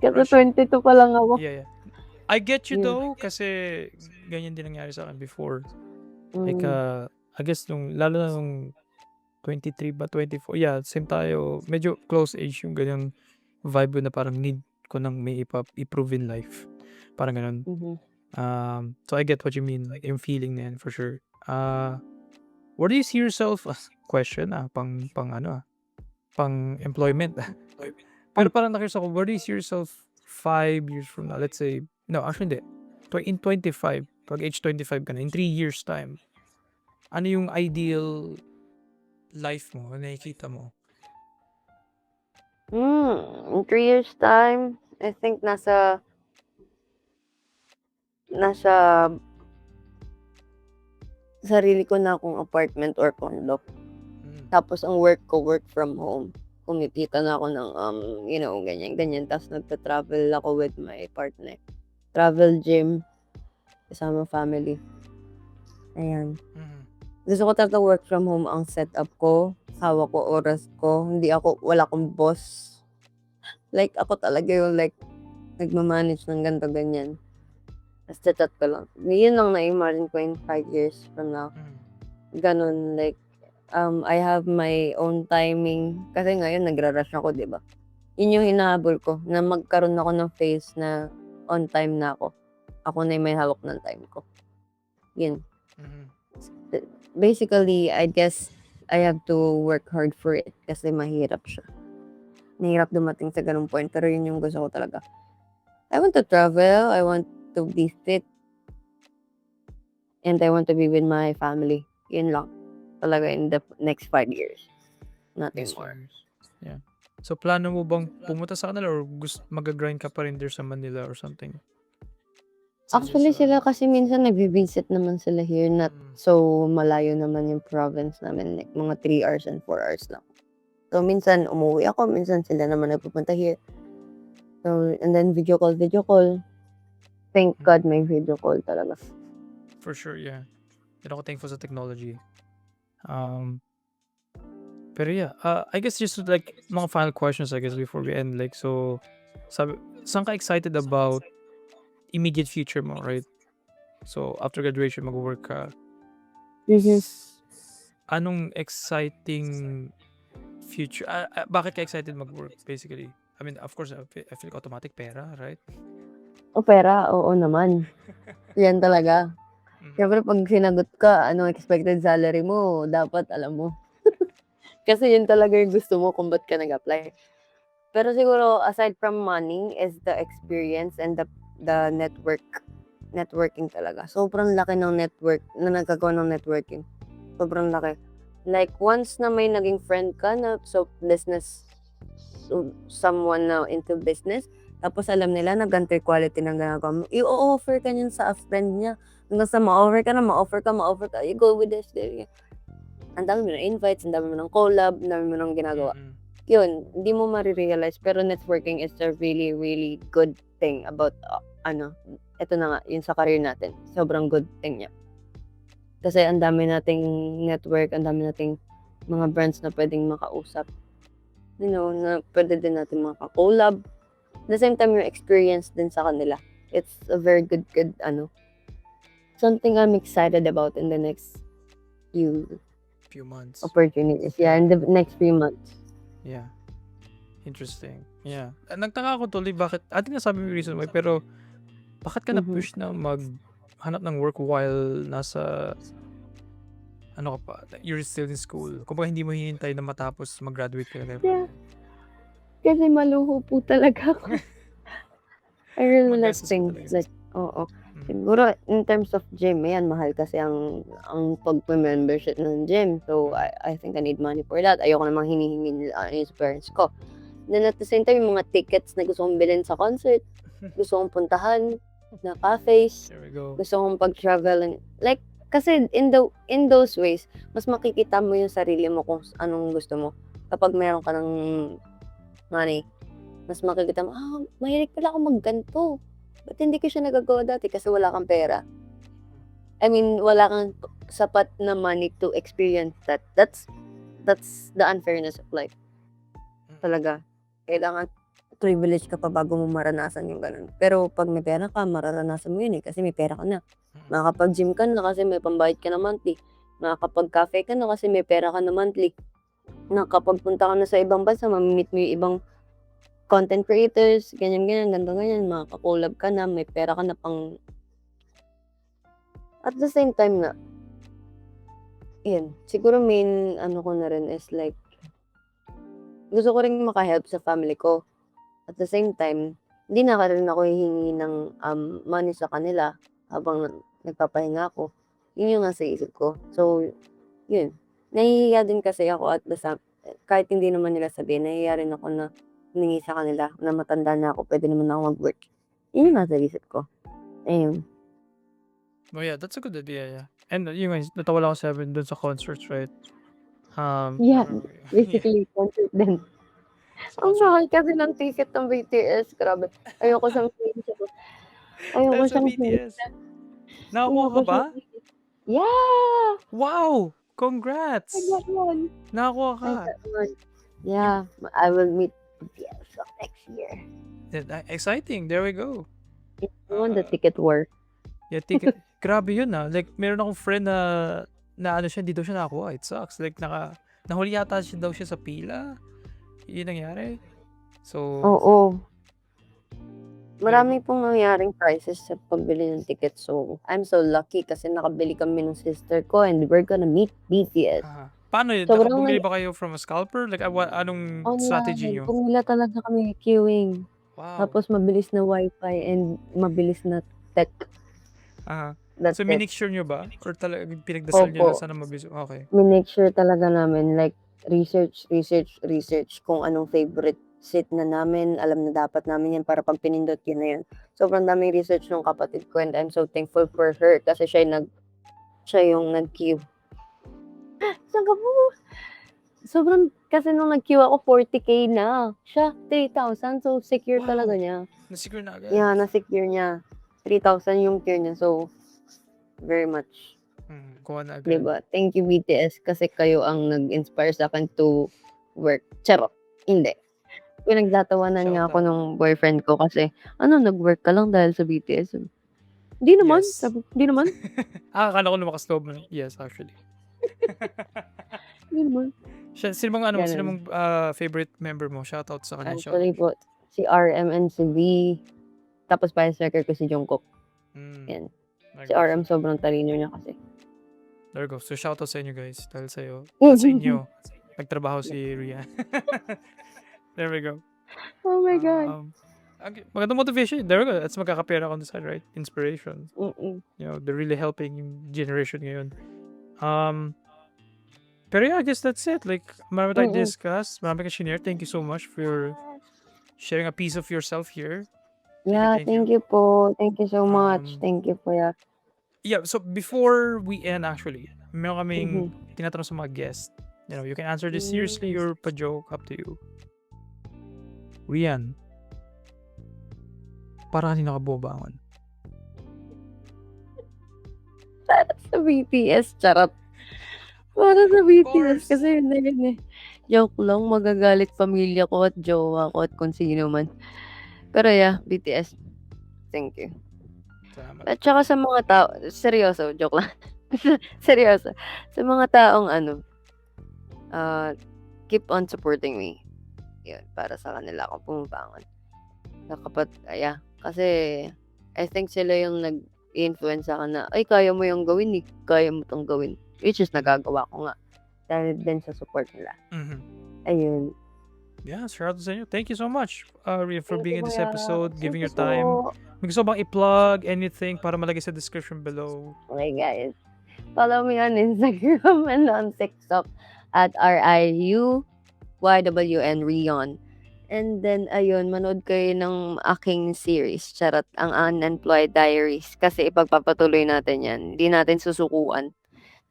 Speaker 2: Kasi
Speaker 1: Rushing.
Speaker 2: 22 pa lang ako.
Speaker 1: Yeah. I get you
Speaker 2: Yeah.
Speaker 1: though, kasi ganyan din nangyari sa akin before. Like,
Speaker 2: Mm.
Speaker 1: I guess lalo na nung 23 ba, 24, yeah, same tayo. Medyo close age yung ganyan vibe na parang need ko nang may i-prove in life. Parang ganun.
Speaker 2: Mhm.
Speaker 1: So I get what you mean, like yung feeling na yan for sure. Where do you see yourself? Question, pang employment. Pero parang nakita ko, where do you see yourself 5 years from now? Let's say, no, actually hindi. In 25, pag age 25 ka na, in 3 years time, ano yung ideal life mo, nakikita mo?
Speaker 2: In 3 years time, I think nasa sarili ko na akong apartment or condo. Tapos ang work ko, work from home. Kumikita na ako ng, ganyan. Tapos nagta-travel ako with my partner. Travel gym, kasama family. Ayan. Gusto ko talaga work from home ang setup ko. Hawak ko oras ko. Wala akong boss. Like, ako talaga yung nagmamanage ng ganito, ganyan. Tapos chat ko lang. Yun lang na-imagine ko in 5 years from now. Ganon, like, I have my own timing. Kasi ngayon, nagra-rush ako, di ba? Yun yung hinahabol ko, na magkaroon ako ng phase na on time na ako. Ako na yung may hawak ng time ko. Yun. Basically, I guess I have to work hard for it kasi mahirap siya. Mahirap dumating sa ganung point, pero yun yung gusto ko talaga. I want to travel, I want to be fit, and I want to be with my family. Yun lang. Talaga in the next 5 years. Nothing
Speaker 1: Next 5
Speaker 2: more.
Speaker 1: years. Yeah. So, plano mo bang pumunta sa kanila or mag-grind ka pa rin there sa Manila or something?
Speaker 2: Actually, sila kasi minsan nagvi-visit naman sila here. Not so malayo naman yung province namin. Like, mga 3 hours and 4 hours lang. So, minsan umuwi ako. Minsan sila naman nagpupunta here. So, and then video call. Thank God may video call talaga.
Speaker 1: For sure, yeah. Yan ako thankful sa technology. Pero yeah, I guess just like mga final questions I guess before we end. Like, so, saan ka excited about immediate future mo, right? So, after graduation, mag-work ka.
Speaker 2: Mhm.
Speaker 1: Anong exciting future? Bakit ka excited mag-work, basically? I mean, of course, I feel like automatic pera, right?
Speaker 2: O pera, oo naman. Yan talaga. Siyempre, pag sinagot ka, ano expected salary mo, dapat alam mo. Kasi yun talaga yung gusto mo kung ba't ka nag-apply. Pero siguro, aside from money, is the experience and the networking talaga. Sobrang laki ng network, na nagkagawa ng networking. Sobrang laki. Like, once na may naging friend ka na business, someone na into business, tapos alam nila na ganito yung quality ng ginagawa mo, i-offer ka niyan sa friend niya. Hanggang sa ma-offer ka, you go with this. Ang dami mo ng invites, ang dami mo ng collab, ang dami mo ng ginagawa. Yun, hindi mo marirealize, pero networking is a really, really good thing about, ito na nga, yun sa career natin. Sobrang good thing niya. Kasi ang dami nating network, ang dami nating mga brands na pwedeng makausap. You know, na pwede din natin maka-collab. At the same time, yung experience din sa kanila. It's a very good, something I'm excited about in the next
Speaker 1: few months.
Speaker 2: opportunities. Yeah, in the next few months.
Speaker 1: Yeah. Interesting. Yeah. Nagtaka ako tuloy bakit, atin na sabi mo yung reason why, pero bakit ka na-push na maghanap ng work while nasa, ano ka pa, you're still in school? Kumbaga hindi mo hinintay na matapos mag-graduate ka na.
Speaker 2: Yeah. Kasi maluho po talaga ako. I really like
Speaker 1: Magastos ka
Speaker 2: things
Speaker 1: talaga.
Speaker 2: like, oo. Siguro, in terms of gym, ayan, mahal kasi ang pag-membership ng gym. So, I think I need money for that. Ayoko namang hinihingi nila yung parents ko. Then at the same time, yung mga tickets na gusto kong bilhin sa concert, gusto kong puntahan na cafes,
Speaker 1: There we go.
Speaker 2: gusto kong pag-travel. Like, kasi in those ways, mas makikita mo yung sarili mo kung anong gusto mo. Kapag meron ka ng money, mas makikita mo, mahilig pala ako magganto. Ba't hindi ko siya nagagawa dati? Kasi wala kang pera. I mean, wala kang sapat na money to experience that. That's the unfairness of life. Talaga. Kailangan privilege ka pa bago mo maranasan yung ganun. Pero pag may pera ka, mararanasan mo yun kasi may pera ka na. Makakapag-gym ka na kasi may pambayad ka na monthly. Makakapag-cafe ka na kasi may pera ka na monthly. Nakapagpunta ka na sa ibang bansa, mamimit mo yung ibang content creators, ganyan, ganyan, makaka-collab ka na, may pera ka na pang... At the same time na, yun, siguro main ko na rin is like, gusto ko rin makahelp sa family ko. At the same time, hindi na rin ako hihingi ng money sa kanila habang nagpapahinga ako. Yun yung nasa isip ko. So, yun. Nahihiya din kasi ako at kahit hindi naman nila sabihin, nahihiya rin ako na hiningi sa kanila na matanda na ako, pwede naman ako mag-work. Yun yung nasa isip ko. Ayun.
Speaker 1: Oh yeah, that's a good idea, yeah. And yun nga, natawa lang ako sa dun sa concerts, right?
Speaker 2: Yeah, basically, concert din. Ang mahal kasi ng ticket ng BTS, grabe. Ayoko siyang Ayoko
Speaker 1: Dahil sa
Speaker 2: siyang
Speaker 1: BTS. Nakakuha ka ba?
Speaker 2: Yeah!
Speaker 1: Wow! Congrats!
Speaker 2: I got one.
Speaker 1: Nakakuha ka.
Speaker 2: Yeah, I will meet BTS next year.
Speaker 1: Exciting. There we go.
Speaker 2: I won the ticket war.
Speaker 1: Yeah, ticket. Grabe yun Like, meron akong friend na ano siya, hindi daw siya nakakuha. It sucks. Like, nahuli yata daw siya sa pila. Yun nangyari. So,
Speaker 2: Oo. Marami pong nangyaring crisis sa pagbili ng ticket. So, I'm so lucky kasi nakabili kami ng sister ko and we're gonna meet BTS.
Speaker 1: Paano yun?
Speaker 2: Sobrang
Speaker 1: Bumili ba kayo from a scalper? Like, anong strategy
Speaker 2: online.
Speaker 1: nyo?
Speaker 2: Pumila talaga kami queuing.
Speaker 1: Wow.
Speaker 2: Tapos mabilis na wifi and mabilis na tech. That's
Speaker 1: So,
Speaker 2: it.
Speaker 1: minake sure nyo ba? Or talagang pinagdasal nyo na
Speaker 2: Opo.
Speaker 1: sana mabilis? Okay.
Speaker 2: Minake sure talaga namin like research kung anong favorite seat na namin. Alam na dapat namin yan para pag pinindot yun na yun. Sobrang daming research ng kapatid ko and I'm so thankful for her kasi siya yung nag-queue. Saan ka po? Sobrang, kasi nung nag-queue ako, 40K na. Siya, 3,000. So, secure
Speaker 1: Wow.
Speaker 2: talaga niya.
Speaker 1: Na-secure na agad.
Speaker 2: Yeah, na-secure niya. 3,000 yung queue niya. So, very much.
Speaker 1: Kuha na agad.
Speaker 2: Diba? Thank you, BTS. Kasi kayo ang nag-inspire sa akin to work. Charot. Hindi. Pinagtatawanan niya
Speaker 1: Shout
Speaker 2: ako
Speaker 1: out.
Speaker 2: nung boyfriend ko kasi, nag-work ka lang dahil sa BTS. Hindi naman.
Speaker 1: Yes.
Speaker 2: Sabi, hindi naman.
Speaker 1: Akala ko lumakas loob mo. Yes, actually.
Speaker 2: Hindi naman.
Speaker 1: Sino
Speaker 2: Ganun.
Speaker 1: mong favorite member mo? Shoutout sa kanya.
Speaker 2: Actually po, si RM and si V. Tapos firecracker ko si Jungkook. Yan. Si RM sobrang talino niya kasi.
Speaker 1: There we go. So, shoutout sa inyo guys. Dahil sa'yo. Sa inyo. Nagtrabaho si Rian. There we go.
Speaker 2: Oh my God.
Speaker 1: Magandang motivation. There we go. That's magkakapera on the side, right? Inspiration.
Speaker 2: Mm-mm.
Speaker 1: You know, they're really helping yung generation ngayon. Pero yeah, I guess that's it. Like, marami tayong discuss. Marami kang shinare. Thank you so much for sharing a piece of yourself here.
Speaker 2: Yeah, thank you po. Thank you so much.
Speaker 1: Um,
Speaker 2: Thank you po. Yeah.
Speaker 1: Yeah, so before we end actually, meron kaming tinatanong sa mga guests. You know, you can answer this seriously or pa-joke, up to you. Rian, para kanina ka bumabangon?
Speaker 2: Para sa BTS, charot. Para sa BTS
Speaker 1: course.
Speaker 2: kasi yun na yun eh. Joke lang, magagalit pamilya ko at jowa ko at kung sino man. Pero yeah, BTS. Thank you.
Speaker 1: Salamat.
Speaker 2: At saka sa mga tao, seryoso, joke lang. Seryoso. Sa mga taong keep on supporting me. Yun, para sa kanila ako pumabangon. Kasi I think sila yung nag-influence sa akin na, ay, kaya mo yung gawin eh. Kaya mo tong gawin. Which is nagagawa ko nga. Dahil din sa support nila. Ayun.
Speaker 1: Yeah, shout out sa inyo. Thank you so much, Rian, for being in this
Speaker 2: kuya.
Speaker 1: episode, giving your
Speaker 2: Thank you
Speaker 1: time.
Speaker 2: po.
Speaker 1: May gusto bang i-plug anything para malagay sa description below?
Speaker 2: Okay, guys. Follow me on Instagram and on TikTok at RIUYWN Rion. And then, ayun, manood kayo ng aking series, charot, ang Unemployed Diaries. Kasi ipagpapatuloy natin yan. Hindi natin susukuan.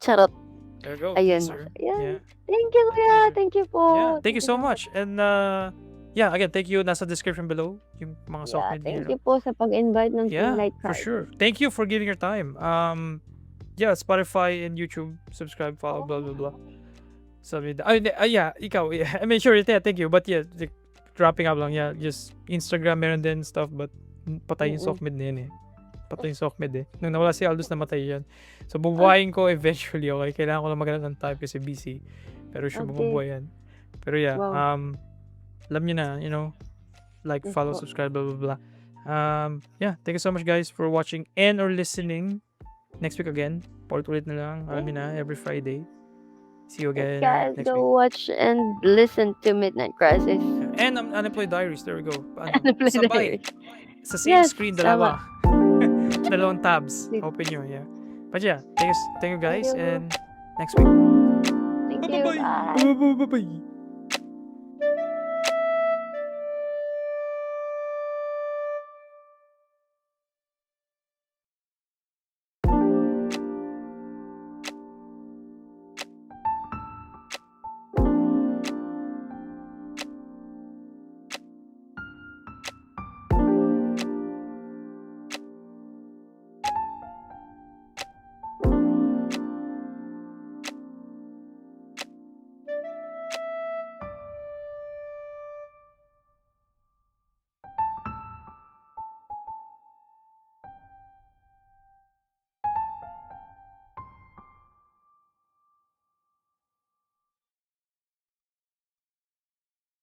Speaker 2: Charot.
Speaker 1: There you go.
Speaker 2: Ayun.
Speaker 1: Sir.
Speaker 2: Ayan.
Speaker 1: Yeah.
Speaker 2: Thank you, kuya. Thank you po.
Speaker 1: Yeah, thank you so much. And yeah, again, thank you. Nasa description below yung mga
Speaker 2: Yeah,
Speaker 1: soft
Speaker 2: thank you po sa pag-invite ng
Speaker 1: Yeah,
Speaker 2: Light
Speaker 1: for sure. Thank you for giving your time. Yeah, Spotify and YouTube, subscribe, follow, blah blah blah. Sabi yeah, ikaw. Yeah, I mean, sure, yeah, thank you. But yeah, like, dropping up lang. Yeah, just Instagram meron din stuff, but patay yung soft mid na yun eh. Patay yung soft mid eh. Nung nawala si Aldous, namatay yan. So, bubuhayin ko eventually, okay? Kailangan ko lang maghanap ng time kasi busy. Pero sure, mabubuhay yan. Pero yeah, alam nyo na, you know, like, follow, subscribe, blah, blah, blah. Yeah, thank you so much guys for watching and or listening. Next week again. Ulit na lang. Alam nyo na, every Friday. See you again
Speaker 2: Guys,
Speaker 1: next
Speaker 2: go
Speaker 1: week.
Speaker 2: watch and listen to Midnight Crisis.
Speaker 1: And Unemployed Diaries, there we go.
Speaker 2: Unemployed
Speaker 1: Sabay.
Speaker 2: Diaries.
Speaker 1: Sa same
Speaker 2: Yes,
Speaker 1: screen,
Speaker 2: tama.
Speaker 1: dalawa. Dalawang tabs. Open nyo, yeah. But yeah, thank you guys,
Speaker 2: Thank you.
Speaker 1: and next week.
Speaker 2: Thank you.
Speaker 1: Bye-bye.
Speaker 2: Bye.
Speaker 1: Bye-bye.